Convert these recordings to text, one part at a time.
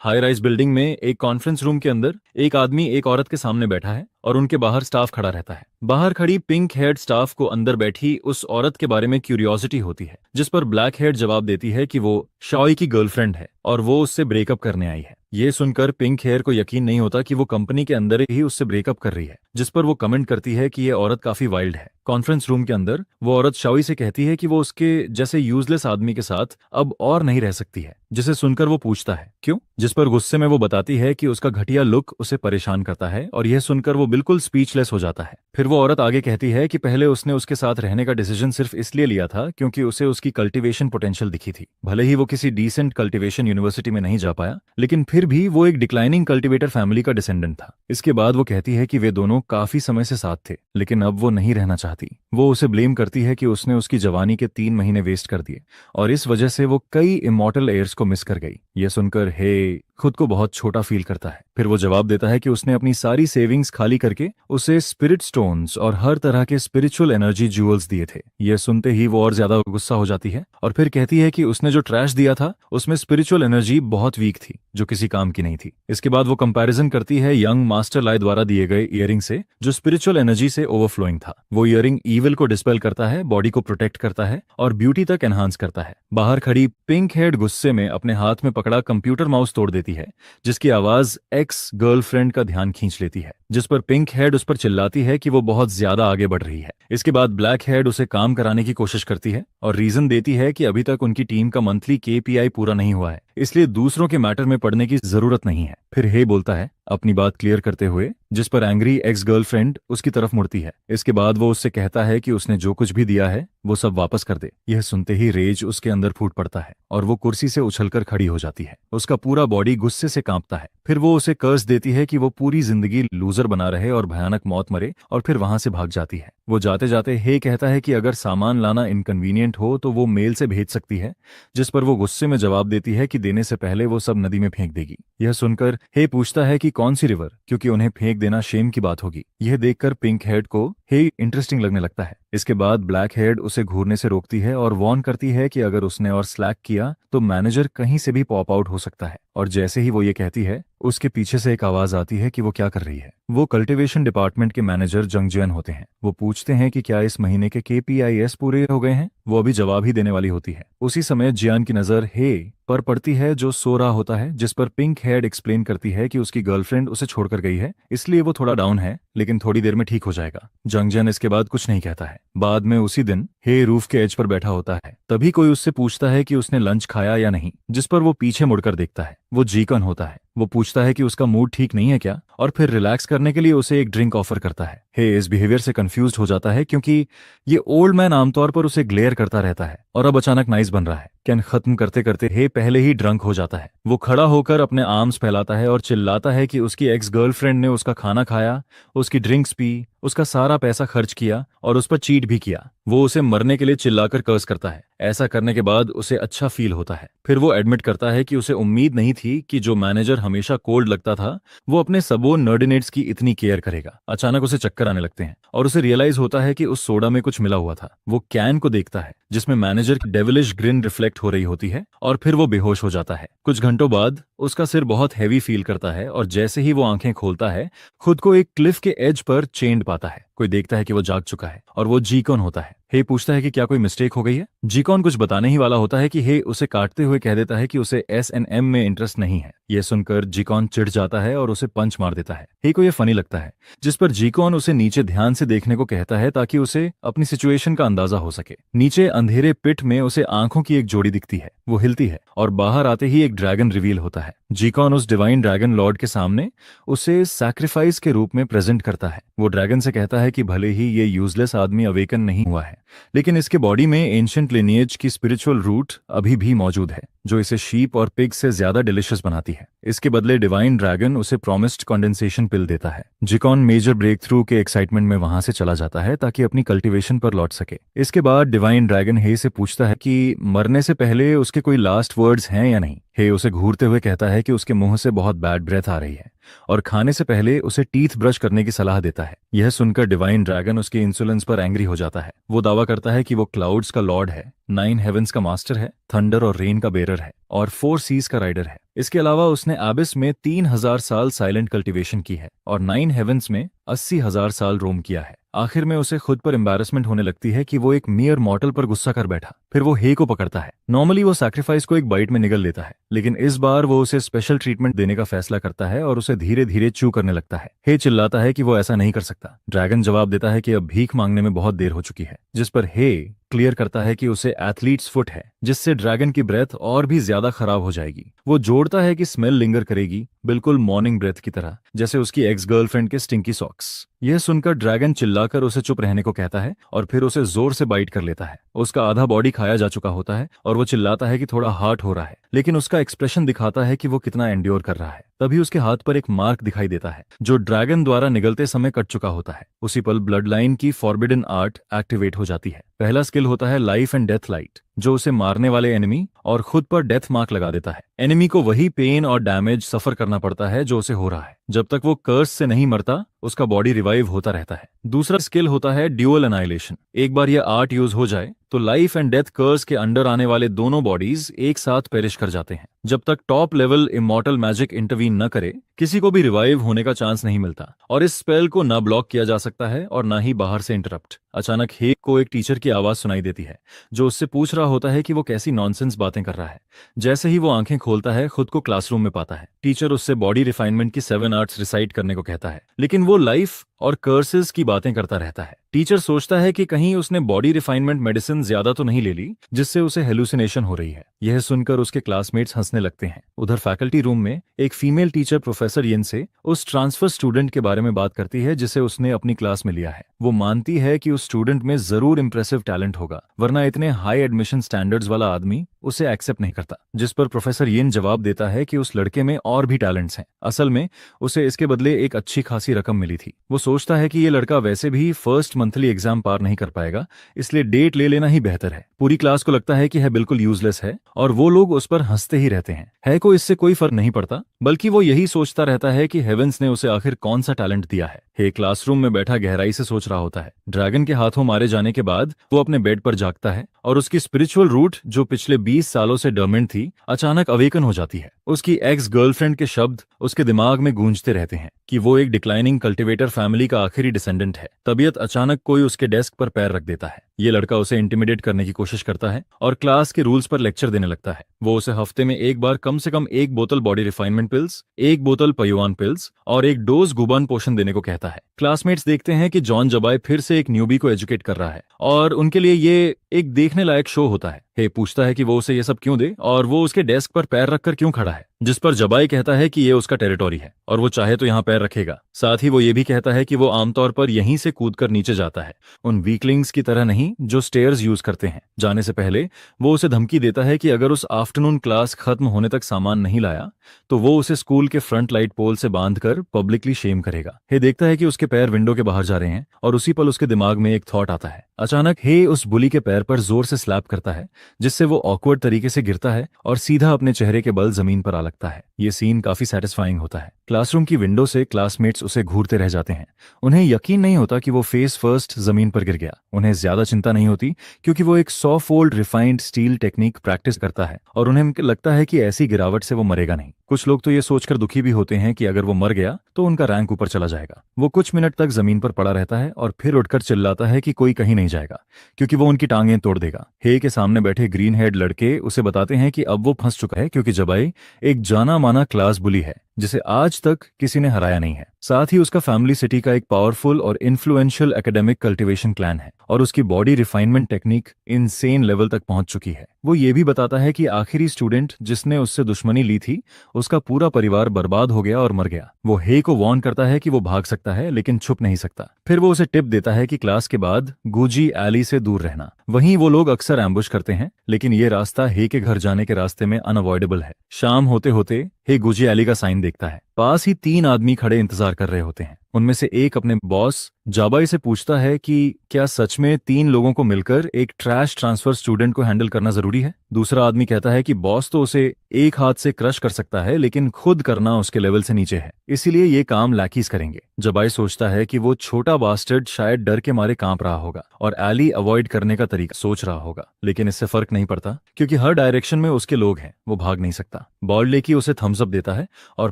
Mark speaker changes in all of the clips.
Speaker 1: High rise building में एक conference room के अंदर एक आदमी एक औरत के सामने बैठा है और उनके बाहर स्टाफ खड़ा रहता है। बाहर खड़ी पिंक हेयर्ड स्टाफ को अंदर बैठी उस औरत के बारे में क्यूरियोसिटी होती है, जिस पर ब्लैक हेयर्ड जवाब देती है कि वो शॉय की गर्लफ्रेंड है और वो उससे ब्रेकअप करने आई है। ये सुनकर पिंक हेयर को यकीन नहीं होता कि वो कंपनी के अंदर ही उससे ब्रेकअप कर रही है, जिस पर वो कमेंट करती है कि ये औरत काफी वाइल्ड है। कॉन्फ्रेंस रूम के अंदर वो औरत शॉय से कहती है कि वो उसके जैसे यूजलेस आदमी के साथ अब और नहीं रह सकती है, जिसे सुनकर वो पूछता है क्यों, जिस पर गुस्से में वो बताती है कि उसका घटिया लुक उसे परेशान करता है और यह सुनकर वो बिल्कुल स्पीचलेस हो जाता है। फिर वो औरत आगे कहती है कि पहले उसने उसके साथ रहने का डिसीजन सिर्फ इसलिए लिया था क्योंकि उसे उसकी कल्टीवेशन पोटेंशियल दिखी थी। भले ही वो किसी डिसेंट कल्टीवेशन यूनिवर्सिटी में नहीं जा पाया, लेकिन फिर भी वो एक डिक्लाइनिंग कल्टीवेटर फैमिली का डिसेंडेंट था। इसके बाद वो कहती है कि वे दोनों काफी समय से साथ थे, लेकिन अब वो नहीं रहना चाहती। वो उसे ब्लेम करती है कि उसने उसकी जवानी के 3 महीने वेस्ट कर दिए और इस वजह से वो कई इमॉर्टल एयर्स को मिस कर गई। यह सुनकर हे खुद को बहुत छोटा फील करता है। फिर वो जवाब देता है कि उसने अपनी सारी सेविंग्स खाली करके उसे स्पिरिट स्टोन्स और हर तरह के स्पिरिचुअल एनर्जी ज्यूल्स दिए थे। यह सुनते ही वो और ज्यादा गुस्सा हो जाती है और फिर कहती है कि उसने जो ट्रैश दिया था उसमें स्पिरिचुअल एनर्जी बहुत वीक थी, जो किसी काम की नहीं थी। इसके बाद वो कंपैरिजन करती है यंग मास्टर लाई द्वारा दिए गए इयरिंग से, जो स्पिरिचुअल एनर्जी से ओवरफ्लोइंग था। वो इयरिंग ईविल को डिस्पेल करता है, बॉडी को प्रोटेक्ट करता है और ब्यूटी तक एनहांस करता है। बाहर खड़ी पिंक हेड गुस्से में अपने हाथ में पकड़ा कंप्यूटर माउस तोड़ देती है, जिसकी आवाज एक्स गर्लफ्रेंड का ध्यान खींच लेती है, जिस पर पिंक हेड उस पर चिल्लाती है कि वो बहुत ज्यादा आगे बढ़ रही है। इसके बाद ब्लैक हेड उसे काम कराने की कोशिश करती है और रीजन देती है कि अभी तक उनकी टीम का मंथली केपीआई पूरा नहीं हुआ है, इसलिए दूसरों के मैटर में पड़ने की जरूरत नहीं है। फिर हे बोलता है अपनी बात क्लियर करते हुए, जिस पर एंग्री एक्स गर्लफ्रेंड उसकी तरफ मुड़ती है। इसके बाद वो उससे कहता है कि उसने जो कुछ भी दिया है वो सब वापस कर दे। यह सुनते ही रेज उसके अंदर फूट पड़ता है और वो कुर्सी से उछलकर खड़ी हो जाती है। उसका पूरा बॉडी गुस्से से कांपता है। फिर वो उसे कर्ज देती है कि वो पूरी जिंदगी लूजर बना रहे और भयानक मौत मरे, और फिर वहां से भाग जाती है। वो जाते जाते हे कहता है कि अगर सामान लाना इनकन्वीनियंट हो तो वो मेल से भेज सकती है, जिस पर वो गुस्से में जवाब देती है कि देने से पहले वो सब नदी में फेंक देगी। यह सुनकर हे पूछता है कि कौन सी रिवर, क्योंकि उन्हें फेंक देना शेम की बात होगी। यह देखकर पिंक हेड को हे इंटरेस्टिंग लगने लगता है। इसके बाद ब्लैक हेड उसे घूरने से रोकती है और वार्न करती है कि अगर उसने और स्लैक किया तो मैनेजर कहीं से भी पॉप आउट हो सकता है। और जैसे ही वो ये कहती है, उसके पीछे से एक आवाज आती है कि वो क्या कर रही है। वो कल्टीवेशन डिपार्टमेंट के मैनेजर जंगजियन होते हैं। वो पूछते हैं कि क्या इस महीने के केपीआईएस पूरे हो गए हैं। वो अभी जवाब ही देने वाली होती है। उसी समय जियान की नजर हे पर पड़ती है, जो सो रहा होता है, जिस पर पिंक हेड एक्सप्लेन करती है कि उसकी गर्लफ्रेंड उसे छोड़कर गई है, इसलिए वो थोड़ा डाउन है, लेकिन थोड़ी देर में ठीक हो जाएगा। जंगजियन इसके बाद कुछ नहीं कहता है। बाद में उसी दिन हे रूफ के एज पर बैठा होता है। तभी कोई उससे पूछता है कि उसने लंच खाया या नहीं, जिस पर वो पीछे मुड़कर देखता है। वो जीकन होता है। वो पूछता है कि उसका मूड ठीक नहीं है क्या, और फिर रिलैक्स करने के लिए उसे एक ड्रिंक ऑफर करता है। हे इस बिहेवियर से कंफ्यूज्ड हो जाता है, क्योंकि ये ओल्ड मैन आमतौर पर उसे ग्लेयर करता रहता है और अब अचानक नाइस बन रहा है। कैन खत्म करते करते हे पहले ही ड्रंक हो जाता है। वो खड़ा होकर अपने आर्म्स फैलाता है और चिल्लाता है कि उसकी एक्स गर्लफ्रेंड ने उसका खाना खाया, उसकी ड्रिंक्स पी, उसका सारा पैसा खर्च किया और उस पर चीट भी किया। वो उसे मरने के लिए चिल्लाकर कर्स करता है। ऐसा करने के बाद उसे अच्छा फील होता है। फिर वो एडमिट करता है कि उसे उम्मीद नहीं थी कि जो मैनेजर हमेशा कोल्ड लगता था वो अपने सबो नर्डिनेट्स की इतनी केयर करेगा। अचानक उसे चक्कर आने लगते हैं और उसे रियलाइज होता है कि उस सोडा में कुछ मिला हुआ था। वो कैन को देखता है जिसमें मैनेजर की डेविलिश ग्रिन रिफ्लेक्ट हो रही होती है और फिर वो बेहोश हो जाता है। कुछ घंटों बाद उसका सिर बहुत हैवी फील करता है और जैसे ही वो आंखें खोलता है, खुद को एक क्लिफ के एज पर चेंड पाता है। कोई देखता है कि वो जाग चुका है और वो जीकॉन होता है। हे पूछता है कि क्या कोई मिस्टेक हो गई है। जीकॉन कुछ बताने ही वाला होता है कि हे उसे काटते हुए कह देता है कि उसे S&M में इंटरेस्ट नहीं है। यह सुनकर जीकॉन चिढ़ जाता है और उसे पंच मार देता है। हे को यह फनी लगता है, जिस पर जीकॉन उसे नीचे ध्यान से देखने को कहता है ताकि उसे अपनी सिचुएशन का अंदाजा हो सके। नीचे अंधेरे पिट में उसे आंखों की एक जोड़ी दिखती है। वो हिलती है और बाहर आते ही एक ड्रैगन रिवील होता है। जीकॉन उस डिवाइन ड्रैगन लॉर्ड के सामने उसे सैक्रिफाइस के रूप में प्रेजेंट करता है। वो ड्रैगन से कहता है कि भले ही ये यूजलेस आदमी अवेकन नहीं हुआ है, लेकिन इसके बॉडी में एंशिएंट लिनिएज की स्पिरिचुअल रूट अभी भी मौजूद है, जो इसे शीप और पिग से ज्यादा डिलिशियस बनाती है। इसके बदले डिवाइन ड्रैगन उसे प्रॉमिस्ड कंडेंसेशन पिल देता है। जिकॉन मेजर ब्रेक थ्रू के एक्साइटमेंट में वहां से चला जाता है ताकि अपनी कल्टीवेशन पर लौट सके। इसके बाद डिवाइन ड्रैगन हे से पूछता है कि मरने से पहले उसके कोई लास्ट वर्ड्स हैं या नहीं। हे उसे घूरते हुए कहता है कि उसके मुंह से बहुत बैड ब्रेथ आ रही है और खाने से पहले उसे टीथ ब्रश करने की सलाह देता है। यह सुनकर डिवाइन ड्रैगन उसके इंसुलेंस पर एंग्री हो जाता है। वो दावा करता है कि वो क्लाउड्स का लॉर्ड है, 9 हेवेंस का मास्टर है, थंडर और रेन का बेरर है और 4 सीज का राइडर है। इसके अलावा उसने एबिस में 3000 साल साइलेंट कल्टीवेशन की है और 9 हेवेंस में 80,000 साल रोम किया है। आखिर में उसे खुद पर एम्बैरेसमेंट होने लगती है कि वो एक मियर मॉर्टल पर गुस्सा कर बैठा। फिर वो हे को पकड़ता है। नॉर्मली वो सैक्रिफाइस को एक बाइट में निगल लेता है, लेकिन इस बार वो उसे स्पेशल ट्रीटमेंट देने का फैसला करता है और उसे धीरे धीरे च्यू करने लगता है। हे चिल्लाता है कि वो ऐसा नहीं कर सकता। ड्रैगन जवाब देता है कि अब भीख मांगने में बहुत देर हो चुकी है, जिस पर हे क्लियर करता है कि उसे एथलीट्स फुट है, जिससे ड्रैगन की ब्रेथ और भी ज्यादा खराब हो जाएगी। वो जोड़ता है कि स्मेल लिंगर करेगी, बिल्कुल मॉर्निंग ब्रेथ की तरह, जैसे उसकी एक्स गर्लफ्रेंड के स्टिंकी सॉक्स। यह सुनकर ड्रैगन चिल्लाकर उसे चुप रहने को कहता है और फिर उसे जोर से बाइट कर लेता है। उसका आधा बॉडी खाया जा चुका होता है और वो चिल्लाता है कि थोड़ा हार्ट हो रहा है, लेकिन उसका एक्सप्रेशन दिखाता है कि वो कितना एंड्योर कर रहा है। तभी उसके हाथ पर एक मार्क दिखाई देता है जो ड्रैगन द्वारा निगलते समय कट चुका होता है। उसी पल ब्लड लाइन की फॉरबिडन आर्ट एक्टिवेट हो जाती है। पहला स्किल होता है लाइफ एंड डेथ लाइट, जो उसे मारने वाले एनिमी और खुद पर डेथ मार्क लगा देता है। एनिमी को वही पेन और डैमेज सफर करना पड़ता है जो उसे हो रहा है। जब तक वो कर्स से नहीं मरता, उसका बॉडी रिवाइव होता रहता है। दूसरा स्किल होता है ड्यूअल एनाइलेशन। एक बार यह आर्ट यूज हो जाए तो लाइफ एंड डेथ कर्स के अंडर आने वाले दोनों बॉडीज एक साथ पेरिश कर जाते हैं। जब तक top level immortal magic intervene न करे, किसी को भी रिवाइव होने का चांस नहीं मिलता और इस स्पेल को न ब्लॉक किया जा सकता है और न ही बाहर से इंटरप्ट। अचानक हेक को एक टीचर की आवाज सुनाई देती है जो उससे पूछ रहा होता है कि वो कैसी नॉनसेंस बातें कर रहा है। जैसे ही वो आंखें खोलता है, खुद को क्लासरूम में पाता है। टीचर उससे बॉडी रिफाइनमेंट की 7 आर्ट्स रिसाइट करने को कहता है, लेकिन वो लाइफ और कर्सेस की बातें करता रहता है। टीचर सोचता है कि कहीं उसने बॉडी रिफाइनमेंट मेडिसिन ज्यादा तो नहीं ले ली जिससे उसे हेलुसिनेशन हो रही है। यह सुनकर उसके क्लासमेट्स हंसने लगते हैं। उधर फैकल्टी रूम में एक फीमेल टीचर प्रोफेसर येन से उस ट्रांसफर स्टूडेंट के बारे में बात करती है जिसे उसने अपनी क्लास में लिया है। वो मानती है कि उस स्टूडेंट में जरूर इंप्रेसिव टैलेंट होगा, वरना इतने हाई एडमिशन स्टैंडर्ड्स वाला आदमी उसे एक्सेप्ट नहीं करता। जिस पर प्रोफेसर येन जवाब देता है कि उस लड़के में और भी टैलेंट्स हैं। असल में उसे इसके बदले एक अच्छी खासी रकम मिली थी। वो सोचता है कि ये लड़का वैसे भी फर्स्ट मंथली एग्जाम पार नहीं कर पाएगा, इसलिए डेट ले लेना ही बेहतर है। पूरी क्लास को लगता है कि है बिल्कुल यूजलेस है और वो लोग उस पर हंसते ही रहते हैं। है को इससे कोई फर्क नहीं पड़ता, बल्कि वो यही सोचता रहता है कि हेवेंस ने उसे आखिर कौन सा टैलेंट दिया है। हे क्लासरूम में बैठा गहराई से सोच रहा होता है। ड्रैगन के हाथों मारे जाने के बाद वो अपने बेड पर जागता है और उसकी स्पिरिचुअल रूट, जो पिछले 20 सालों से डोर्मेंट थी, अचानक अवेकन हो जाती है। उसकी एक्स गर्लफ्रेंड के शब्द उसके दिमाग में गूंजते रहते हैं कि वो एक डिक्लाइनिंग कल्टिवेटर फैमिली का आखिरी डिसेंडेंट है। तबीयत अचानक कोई उसके डेस्क पर पैर रख देता है। ये लड़का उसे इंटिमिडेट करने की कोशिश करता है और क्लास के रूल्स पर लेक्चर देने लगता है। वो उसे हफ्ते में एक बार कम से कम 1 बोतल बॉडी रिफाइनमेंट पिल्स, 1 बोतल पयुआन पिल्स और 1 डोज गुबान पोशन देने को कहता है। क्लासमेट्स देखते हैं कि जॉन जबाई फिर से एक न्यूबी को एजुकेट कर रहा है और उनके लिए ये एक देखने लायक शो होता है। हे पूछता है कि वो उसे ये सब क्यों दे और वो उसके डेस्क पर पैर रखकर क्यों खड़ा है, जिस पर जबाई कहता है कि ये उसका टेरिटोरी है और वो चाहे तो यहाँ पैर रखेगा। साथ ही वो ये भी कहता है कि वो आमतौर पर यहीं से कूदकर नीचे जाता है, उन वीकलिंग्स की तरह नहीं जो स्टेयर्स यूज करते हैं। जाने से पहले वो उसे धमकी देता है कि अगर उस आफ्टरनून क्लास खत्म होने तक सामान नहीं लाया तो वो उसे स्कूल के फ्रंट लाइट पोल से बांधकर पब्लिकली शेम करेगा। हे देखता है कि उसके पैर विंडो के बाहर जा रहे हैं और उसी पल उसके दिमाग में एक थॉट आता है। अचानक हे उस बुली के पैर पर जोर से स्लैप करता है, जिससे वो ऑकवर्ड तरीके से गिरता है और सीधा अपने चेहरे के बल जमीन पर आ लगता है। ये सीन काफी सेटिस्फाइंग होता है। क्लासरूम की विंडो से क्लासमेट्स उसे घूरते रह जाते हैं। उन्हें यकीन नहीं होता कि वो फेस फर्स्ट जमीन पर गिर गया। उन्हें ज्यादा चिंता नहीं होती क्योंकि वो एक 100 fold refined steel technique practice करता है और उन्हें लगता है कि ऐसी गिरावट से वो मरेगा नहीं। कुछ लोग तो ये सोचकर दुखी भी होते हैं कि अगर वो मर गया तो उनका रैंक ऊपर चला जाएगा। वो कुछ मिनट तक जमीन पर पड़ा रहता है और फिर उठकर चिल्लाता है कि कोई कहीं नहीं जाएगा क्योंकि वो उनकी टांगें तोड़ देगा। हे के सामने बैठे ग्रीन हेड लड़के उसे बताते हैं कि अब वो फंस चुका है क्योंकि जबाई एक जाना माना क्लास बुली है जिसे आज तक किसी ने हराया नहीं है। साथ ही उसका फैमिली सिटी का एक पावरफुल और इन्फ्लुएंशियल एकेडमिक कल्टीवेशन क्लैन है और उसकी body refinement technique insane level तक पहुंच चुकी है। वो ये भी बताता है कि आखिरी स्टूडेंट जिसने उससे दुश्मनी ली थी उसका पूरा परिवार बर्बाद हो गया और मर गया। वो हे को वार्न करता है कि वो भाग सकता है लेकिन छुप नहीं सकता। फिर वो उसे टिप देता है कि क्लास के बाद गुजी एली से दूर रहना। वहीं वो लोग अक्सर एम्बुश करते हैं, लेकिन ये रास्ता हे के घर जाने के रास्ते में अनअवॉइडेबल है। शाम होते होते हे गुजी एली का साइन देखता है। पास ही 3 आदमी खड़े इंतजार कर रहे होते हैं। उनमें से एक अपने बॉस जाबाई से पूछता है कि क्या सच में 3 लोगों को मिलकर एक ट्रैश ट्रांसफर स्टूडेंट को हैंडल करना जरूरी है। दूसरा आदमी कहता है कि बॉस तो उसे एक हाथ से क्रश कर सकता है, लेकिन खुद करना उसके लेवल से नीचे है, इसीलिए ये काम लैकीज करेंगे। जबाई सोचता है कि वो छोटा बास्टर्ड शायद डर के मारे कांप रहा होगा और एली अवॉइड करने का तरीका सोच रहा होगा, लेकिन इससे फर्क नहीं पड़ता क्योंकि हर डायरेक्शन में उसके लोग हैं, वो भाग नहीं सकता। बॉल्ड लेकी उसे थम्स अप देता है और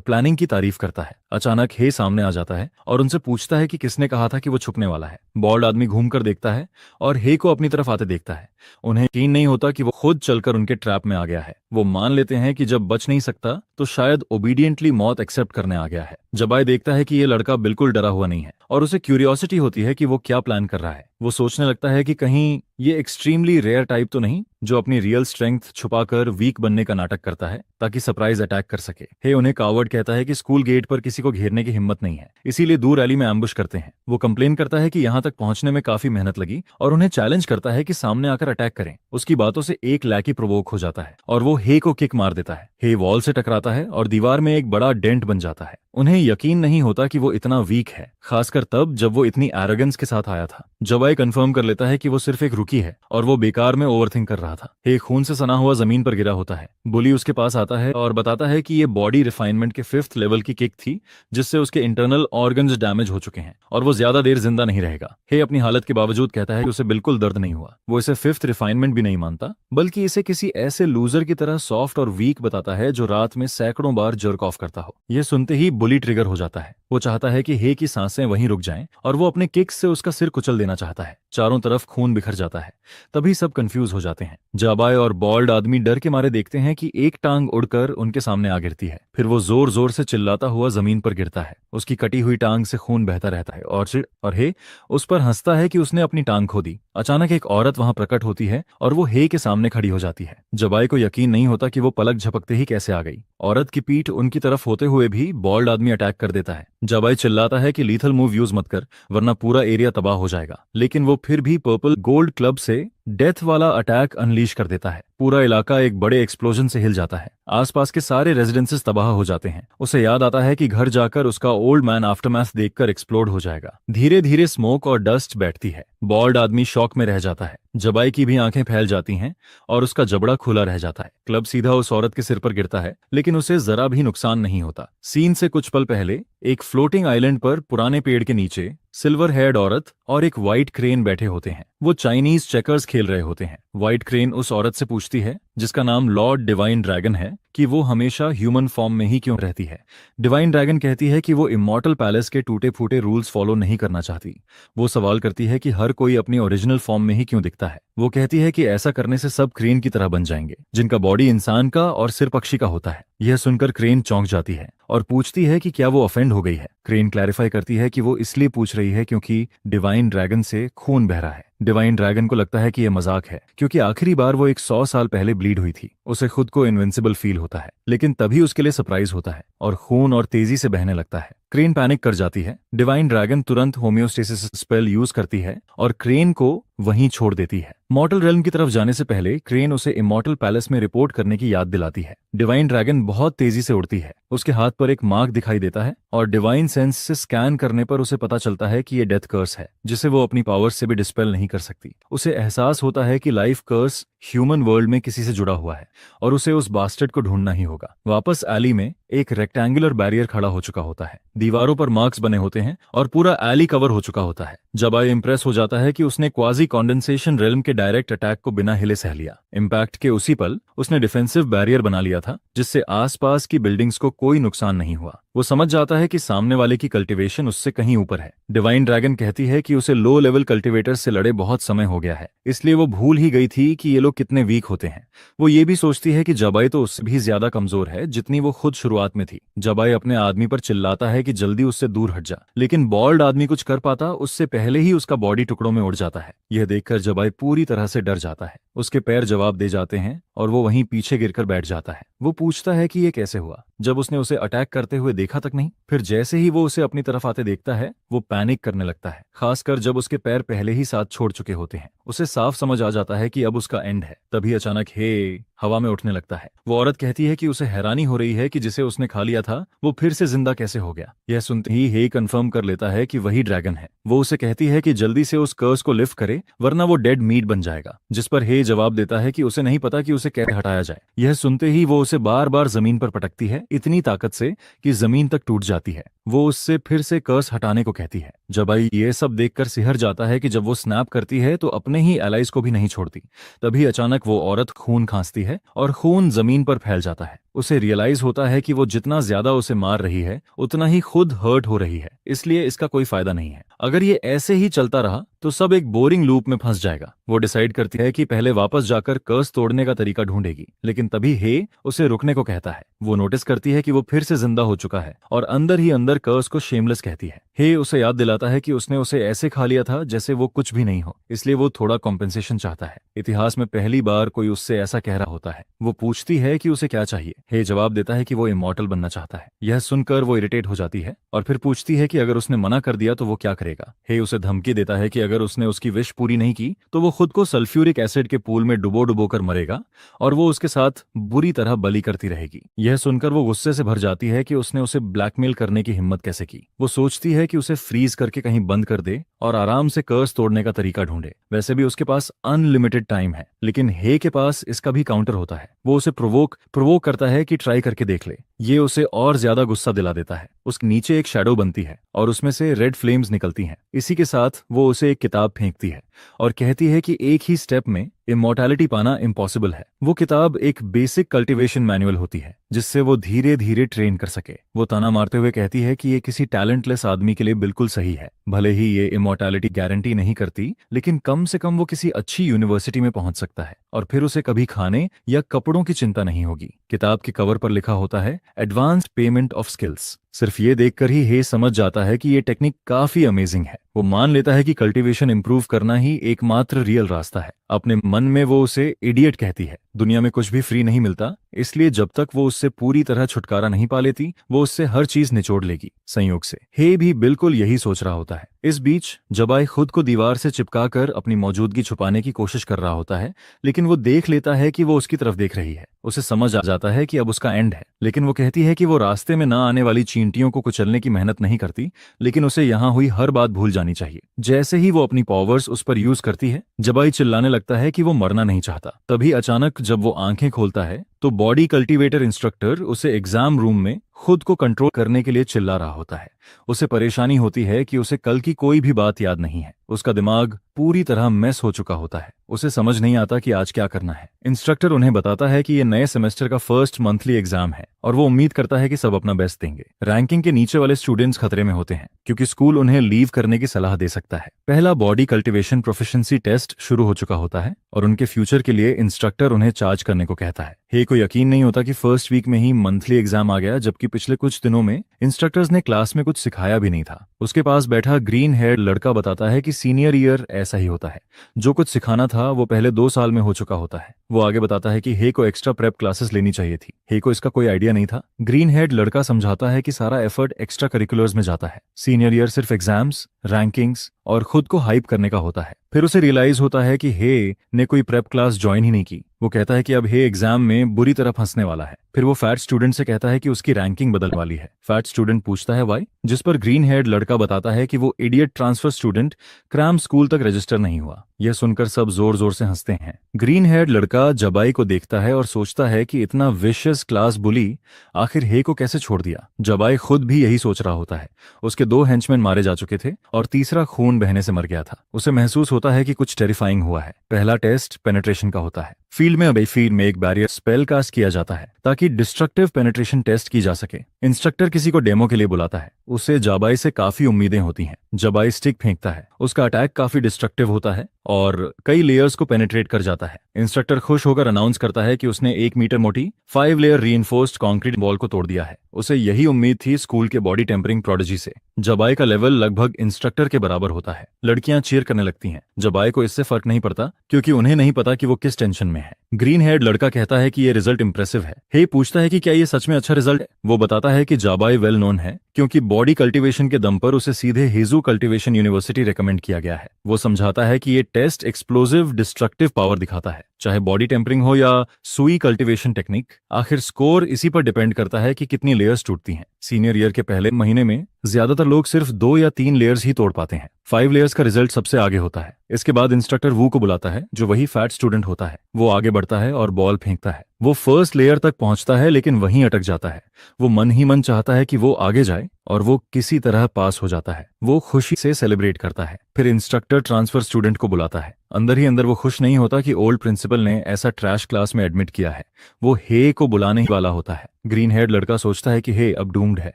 Speaker 1: प्लानिंग की तारीफ करता है। अचानक हे सामने आ जाता है और उनसे पूछता है कि किसने कहा था कि वो छुपने वाला है। बॉल्ड आदमी घूमकर देखता है और हे को अपनी तरफ आते देखता है। उन्हें यकीन नहीं होता कि वो खुद चलकर उनके ट्रैप में आ गया है। वो मान लेते हैं कि जब बच नहीं सकता तो शायद ओबीडियंटली मौत एक्सेप्ट करने आ गया है। जबाई देखता है कि ये लड़का बिल्कुल डरा हुआ नहीं है और उसे क्यूरियोसिटी होती है कि वो क्या प्लान कर रहा है। वो सोचने लगता है कि कहीं ये एक्सट्रीमली रेयर टाइप तो नहीं जो अपनी रियल स्ट्रेंथ छुपाकर वीक बनने का नाटक करता है ताकि सरप्राइज अटैक कर सके। हे उन्हें कावर्ड कहता है कि स्कूल गेट पर किसी को घेरने की हिम्मत नहीं है, इसीलिए दूर रैली में एम्बुश करते हैं। वो कंप्लेन करता है कि यहाँ तक पहुंचने में काफी मेहनत लगी और उन्हें चैलेंज करता है कि सामने आकर अटैक करें। उसकी बातों से एक लैकी प्रोवोक हो जाता है और वो हे को किक मार देता है। हे वॉल से टकराता है और दीवार में एक बड़ा डेंट बन जाता है। उन्हें यकीन नहीं होता कि वो इतना वीक है, खासकर तब जब वो इतनी एरोगेंस के साथ आया था। जबाई कंफर्म कर लेता है कि वो सिर्फ एक रुकी है और वो बेकार में ओवरथिंक कर रहा था। हे खून से सना हुआ जमीन पर गिरा होता है। बुली उसके पास आता है और बताता है कि ये बॉडी रिफाइनमेंट के 5th लेवल की किक थी जिससे उसके इंटरनल ऑर्गन्स डैमेज हो चुके हैं और वो ज्यादा देर जिंदा नहीं रहेगा। हे अपनी हालत के बावजूद कहता है कि उसे बिल्कुल दर्द नहीं हुआ। वो इसे 5th रिफाइनमेंट भी नहीं मानता, बल्कि इसे किसी ऐसे लूजर की तरह सॉफ्ट और वीक बताता है जो रात में सैकड़ों बार जर्क ऑफ करता हो। यह सुनते ही बुली ट्रिगर हो जाता है। वो चाहता है कि हे की सांसें वहीं रुक जाएं और वो अपने किक्स से उसका सिर कुचल देना चाहता है। चारों तरफ खून बिखर जाता है। तभी सब कंफ्यूज हो जाते हैं। जाबाई और बॉल्ड आदमी डर के मारे देखते हैं कि एक टांग उड़कर उनके सामने आ गिरती है। फिर वो जोर जोर से चिल्लाता हुआ जमीन पर गिरता है। उसकी कटी हुई टांग से खून बहता रहता है और हे उस पर हंसता है कि उसने अपनी टांग खो दी। अचानक एक औरत वहां प्रकट होती है और वो हे के सामने खड़ी हो जाती है। जबाई को यकीन नहीं होता कि वो पलक झपकते ही कैसे आ गई। औरत की पीठ उनकी तरफ होते हुए भी बॉल्ड आदमी अटैक कर देता है। जबाई चिल्लाता है कि लीथल मूव यूज मत कर वरना पूरा एरिया तबाह हो जाएगा, लेकिन वो फिर भी पर्पल गोल्ड क्लब से डेथ वाला अटैक अनलीश कर देता है। पूरा इलाका एक बड़े एक्सप्लोजन से हिल जाता है। आसपास के सारे रेजिडेंसेस तबाह हो जाते हैं। उसे याद आता है कि घर जाकर उसका ओल्ड मैन आफ्टरमैथ देखकर एक्सप्लोड हो जाएगा। धीरे धीरे स्मोक और डस्ट बैठती है। बॉल्ड आदमी शॉक में रह जाता है। जबाई की भी आंखें फैल जाती हैं और उसका जबड़ा खुला रह जाता है। क्लब सीधा उस औरत के सिर पर गिरता है, लेकिन उसे जरा भी नुकसान नहीं होता। सीन से कुछ पल पहले एक फ्लोटिंग आइलैंड पर पुराने पेड़ के नीचे सिल्वर हेयर्ड औरत और एक व्हाइट क्रेन बैठे होते हैं। वो चाइनीज चेकर्स खेल रहे होते हैं। व्हाइट क्रेन उस औरत से पूछती है, जिसका नाम लॉर्ड डिवाइन ड्रैगन है, कि वो हमेशा ह्यूमन फॉर्म में ही क्यों रहती है। डिवाइन ड्रैगन कहती है कि वो इमॉर्टल पैलेस के टूटे फूटे रूल्स फॉलो नहीं करना चाहती। वो सवाल करती है कि हर कोई अपनी ओरिजिनल फॉर्म में ही क्यों दिखता है। वो कहती है कि ऐसा करने से सब क्रेन की तरह बन जाएंगे, जिनका बॉडी इंसान का और सिर पक्षी का होता है। यह सुनकर क्रेन चौंक जाती है और पूछती है कि क्या वो ऑफेंड हो गई है। क्रेन क्लैरिफाई करती है कि वो इसलिए पूछ रही है क्योंकि डिवाइन ड्रैगन से खून बह रहा है। डिवाइन ड्रैगन को लगता है कि यह मजाक है, क्योंकि आखिरी बार वो 100 साल पहले ब्लीड हुई थी। उसे खुद को इनविंसिबल फील होता है, लेकिन तभी उसके लिए सरप्राइज होता है और खून और तेजी से बहने लगता है। क्रेन पैनिक कर जाती है। डिवाइन ड्रैगन तुरंत होम्योस्टेसिस स्पेल यूज करती है और क्रेन को वहीं छोड़ देती है। मॉर्टल रेल्म की तरफ जाने से पहले क्रेन उसे इमॉर्टल पैलेस में रिपोर्ट करने की याद दिलाती है। डिवाइन ड्रैगन बहुत तेजी से उड़ती है। उसके हाथ पर एक मार्क दिखाई देता है और डिवाइन सेंस से स्कैन करने पर उसे पता चलता है कि यह डेथ कर्स है, जिसे वो अपनी पावर्स से भी डिस्पेल नहीं कर सकती। उसे एहसास होता है कि लाइफ कर्स ह्यूमन वर्ल्ड में किसी से जुड़ा हुआ है और उसे उस बास्टर्ड को ढूंढना ही होगा। वापस एली में एक रेक्टेंगुलर बैरियर खड़ा हो चुका होता है। दीवारों पर मार्क्स बने होते हैं और पूरा एली कवर हो चुका होता है। जबाई इंप्रेस हो जाता है कि उसने क्वाजी कॉन्डेंसेशन रेल्म के डायरेक्ट अटैक को बिना हिले सह लिया। इम्पैक्ट के उसी पल उसने डिफेंसिव बैरियर बना लिया था, जिससे आसपास की बिल्डिंग्स को कोई नुकसान नहीं हुआ। वो समझ जाता है कि सामने वाले की कल्टीवेशन उससे कहीं ऊपर है। डिवाइन ड्रैगन कहती है कि उसे लो लेवल कल्टीवेटर से लड़े बहुत समय हो गया है, इसलिए वो भूल ही गई थी कि ये लोग कितने वीक होते हैं। वो ये भी सोचती है कि जबाई तो उससे भी ज्यादा कमजोर है जितनी वो खुद शुरुआत में थी। जबाई अपने आदमी पर चिल्लाता है कि जल्दी उससे दूर हट जा, लेकिन बॉल्ड आदमी कुछ कर पाता उससे पहले ही उसका बॉडी टुकड़ों में उड़ जाता है। यह देखकर जबाई पूरी तरह से डर जाता है। उसके पैर जवाब दे जाते हैं और वो वहीं पीछे गिरकर बैठ जाता है। वो पूछता है कि ये कैसे हुआ, जब उसने उसे अटैक करते हुए देखा तक नहीं। फिर जैसे ही वो उसे अपनी तरफ आते देखता है, वो पैनिक करने लगता है, खासकर जब उसके पैर पहले ही साथ छोड़ चुके होते हैं। उसे साफ समझ आ जाता है कि अब उसका एंड है। तभी अचानक हे हवा में उठने लगता है। वो औरत कहती है कि उसे हैरानी हो रही है कि जिसे उसने खा लिया था वो फिर से जिंदा कैसे हो गया। यह सुनते ही हे कंफर्म कर लेता है कि वही ड्रैगन है। वो उसे कहती है कि जल्दी से उस कर्स को लिफ्ट करे वरना वो डेड मीट बन जाएगा, जिस पर हे जवाब देता है कि उसे नहीं पता कि उसे कैसे हटाया जाए। यह सुनते ही वो उसे बार बार जमीन पर पटकती है, इतनी ताकत से कि जमीन तक टूट जाती है। वो उससे फिर से कर्स हटाने को कहती है। जबाई ये सब देखकर सिहर जाता है कि जब वो स्नैप करती है तो अपने ही एलाइज को भी नहीं छोड़ती। तभी अचानक वो औरत खून खांसती है और खून जमीन पर फैल जाता है। उसे रियलाइज होता है कि वो जितना ज्यादा उसे मार रही है उतना ही खुद हर्ट हो रही है, इसलिए इसका कोई फायदा नहीं है। अगर ये ऐसे ही चलता रहा तो सब एक बोरिंग लूप में फंस जाएगा। वो डिसाइड करती है कि पहले वापस जाकर कर्स तोड़ने का तरीका ढूंढेगी, लेकिन तभी हे उसे रुकने को कहता है। वो नोटिस करती है कि वो फिर से जिंदा हो चुका है और अंदर ही अंदर कर्स को शेमलेस कहती है। हे उसे याद दिलाता है कि उसने उसे ऐसे खा लिया था जैसे वो कुछ भी नहीं हो, इसलिए वो थोड़ा कॉम्पेंसेशन चाहता है। इतिहास में पहली बार कोई उससे ऐसा कह रहा होता है। वो पूछती है कि उसे क्या चाहिए। हे जवाब देता है कि वो इमॉर्टल बनना चाहता है। यह सुनकर वो इरिटेट हो जाती है और फिर पूछती है कि अगर उसने मना कर दिया तो वो क्या करेगा। हे उसे धमकी देता है कि अगर उसने उसकी विश पूरी नहीं की तो वो खुद को सल्फ्यूरिक एसिड के पूल में डुबो डुबो कर मरेगा और वो उसके साथ बुरी तरह बलि करती रहेगी। यह सुनकर वो गुस्से से भर जाती है कि उसने उसे ब्लैकमेल करने की हिम्मत कैसे की। वो सोचती है कि उसे फ्रीज करके कहीं बंद कर दे और आराम से कर्स तोड़ने का तरीका ढूंढे। वैसे भी उसके पास अनलिमिटेड टाइम है, लेकिन हे के पास इसका भी काउंटर होता है। वो उसे प्रोवोक करता है कि ट्राई करके देख ले। ये उसे और ज्यादा गुस्सा दिला देता है। उसके नीचे एक शैडो बनती है और उसमें से रेड फ्लेम्स निकलती हैं। इसी के साथ वो उसे एक किताब फेंकती है और कहती है कि एक ही स्टेप में इमॉर्टैलिटी पाना इम्पॉसिबल है। वो किताब एक बेसिक कल्टीवेशन मैनुअल होती है जिससे वो धीरे धीरे ट्रेन कर सके। वो ताना मारते हुए कहती है कि ये किसी टैलेंटलेस आदमी के लिए बिल्कुल सही है। भले ही ये इमॉर्टैलिटी गारंटी नहीं करती, लेकिन कम से कम वो किसी अच्छी यूनिवर्सिटी में पहुंच सकता है और फिर उसे कभी खाने या कपड़ों की चिंता नहीं होगी। किताब के कवर पर लिखा होता है एडवांस्ड पेमेंट ऑफ स्किल्स। सिर्फ ये देखकर ही हे समझ जाता है कि ये टेक्निक काफी अमेजिंग है। वो मान लेता है कि कल्टीवेशन इंप्रूव करना ही एकमात्र रियल रास्ता है। अपने मन में वो उसे इडियट कहती है। दुनिया में कुछ भी फ्री नहीं मिलता, इसलिए जब तक वो उससे पूरी तरह छुटकारा नहीं पा लेती वो उससे हर चीज निचोड़ लेगी। संयोग से हे भी बिल्कुल यही सोच रहा होता है। इस बीच जबाई खुद को दीवार से चिपकाकर अपनी मौजूदगी छुपाने की कोशिश कर रहा होता है, लेकिन वो देख लेता है कि वो उसकी तरफ देख रही है। उसे समझ आ जाता है कि अब उसका एंड है, लेकिन वो कहती है कि वो रास्ते में न आने वाली चींटियों को कुचलने की मेहनत नहीं करती, लेकिन उसे यहाँ हुई हर बात भूल जानी चाहिए। जैसे ही वो अपनी पावर्स उस पर यूज करती है, जबाई चिल्लाने लगता है कि वो मरना नहीं चाहता। तभी अचानक जब वो आंखें खोलता है तो बॉडी कल्टीवेटर इंस्ट्रक्टर उसे एग्जाम रूम में खुद को कंट्रोल करने के लिए चिल्ला रहा होता है। उसे परेशानी होती है कि उसे कल की कोई भी बात याद नहीं है। उसका दिमाग पूरी तरह मैस हो चुका होता है। उसे समझ नहीं आता कि आज क्या करना है। इंस्ट्रक्टर उन्हें बताता है कि ये नए सेमेस्टर का फर्स्ट मंथली एग्जाम है और वो उम्मीद करता है कि सब अपना बेस्ट देंगे। रैंकिंग के नीचे वाले स्टूडेंट्स खतरे में होते हैं क्योंकि स्कूल उन्हें लीव करने की सलाह दे सकता है। पहला बॉडी कल्टीवेशन प्रोफिशिएंसी टेस्ट शुरू हो चुका होता है और उनके फ्यूचर के लिए इंस्ट्रक्टर उन्हें चार्ज करने को कहता है। हे को यकीन नहीं होता कि फर्स्ट वीक में ही मंथली एग्जाम आ गया, जबकि पिछले कुछ दिनों में इंस्ट्रक्टर्स ने क्लास में कुछ सिखाया भी नहीं था। उसके पास बैठा ग्रीन हेयर लड़का बताता है कि सीनियर ईयर ऐसा ही होता है। जो कुछ सिखाना था वो पहले 2 साल में हो चुका होता है। वो आगे बताता है कि हे को एक्स्ट्रा प्रेप क्लासेस लेनी चाहिए थी। हे को इसका कोई आइडिया नहीं था। ग्रीन हेड लड़का समझाता है कि सारा एफर्ट एक्स्ट्रा करिकुलर्स में जाता है। सीनियर ईयर सिर्फ एग्जाम्स, रैंकिंग्स और खुद को हाइप करने का होता है। फिर उसे रियलाइज होता है कि हे ने कोई प्रेप क्लास ज्वाइन ही नहीं की। वो कहता है कि अब हे एग्जाम में बुरी तरह फंसने वाला है। फिर वो फैट स्टूडेंट से कहता है कि उसकी रैंकिंग बदलने वाली है। फैट स्टूडेंट पूछता है वाई, जिस पर ग्रीन हेड लड़का बताता है कि वो idiot transfer student cram school तक रजिस्टर नहीं हुआ। यह सुनकर सब जोर जोर से हंसते हैं। ग्रीन हेड लड़का जबाई को देखता है और सोचता है कि इतना विशियस क्लास बुली आखिर हे को कैसे छोड़ दिया। जबाई खुद भी यही सोच रहा होता है। उसके 2 हेंचमैन मारे जा चुके थे और तीसरा खून बहने से मर गया था। उसे महसूस होता है कि कुछ टेरिफाइंग हुआ है। पहला टेस्ट पेनिट्रेशन का होता है। फील्ड में एक बैरियर स्पेल कास्ट किया जाता है ताकि डिस्ट्रक्टिव पेनिट्रेशन टेस्ट की जा सके। इंस्ट्रक्टर किसी को डेमो के लिए बुलाता है। उसे जबाई से काफी उम्मीदें होती हैं। जबाई स्टिक फेंकता है। उसका अटैक काफी डिस्ट्रक्टिव होता है और कई लेयर्स को पेनिट्रेट कर जाता है। इंस्ट्रक्टर खुश होकर अनाउंस करता है कि उसने 1 मीटर मोटी 5 लेयर रीइंफोर्स्ड कंक्रीट वॉल को तोड़ दिया है। उसे यही उम्मीद थी स्कूल के बॉडी टेम्परिंग प्रोडिजी से। जबाई का लेवल लगभग इंस्ट्रक्टर के बराबर होता है। लड़कियां चीयर करने लगती हैं। जबाई को इससे फर्क नहीं पड़ता क्योंकि उन्हें नहीं पता कि वो किस टेंशन में है। ग्रीन हेड लड़का कहता है कि ये रिजल्ट इंप्रेसिव है। हे पूछता है कि क्या ये सच में अच्छा रिजल्ट है। वो बताता है कि जबाई वेल नोन है क्योंकि बॉडी कल्टीवेशन के दम पर उसे सीधे हेजू कल्टीवेशन यूनिवर्सिटी रेकमेंड किया गया है। वो समझाता है कि ये टेस्ट एक्सप्लोसिव डिस्ट्रक्टिव पावर दिखाता है। चाहे बॉडी टेम्परिंग हो या सुई कल्टीवेशन टेक्निक। आखिर स्कोर इसी पर डिपेंड करता है कि कितनी लेयर्स टूटती हैं। सीनियर ईयर के पहले महीने में ज्यादातर लोग सिर्फ 2 या 3 लेयर्स ही तोड़ पाते हैं। 5 लेयर्स का रिजल्ट सबसे आगे होता है। इसके बाद इंस्ट्रक्टर वू को बुलाता है, जो वही फैट स्टूडेंट होता है। वो आगे बढ़ता है और बॉल फेंकता है। वो फर्स्ट लेयर तक पहुंचता है, लेकिन वहीं अटक जाता है। वो मन ही मन चाहता है कि वो आगे जाए, और वो किसी तरह पास हो जाता है। वो खुशी से सेलिब्रेट करता है। फिर इंस्ट्रक्टर ट्रांसफर स्टूडेंट को बुलाता है। अंदर ही अंदर वो खुश नहीं होता कि ओल्ड प्रिंसिपल ने ऐसा ट्रैश क्लास में एडमिट किया है। वो हे को बुलाने ही वाला होता है। ग्रीन हेड लड़का सोचता है कि हे अब डूम्ड है।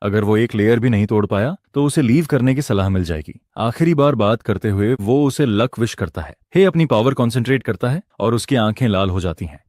Speaker 1: अगर वो एक लेयर भी नहीं तोड़ पाया तो उसे लीव करने की सलाह मिल जाएगी। आखिरी बार बात करते हुए वो उसे लक विश करता है। हे अपनी पावर कॉन्सेंट्रेट करता है और उसकी आंखें लाल हो जाती हैं।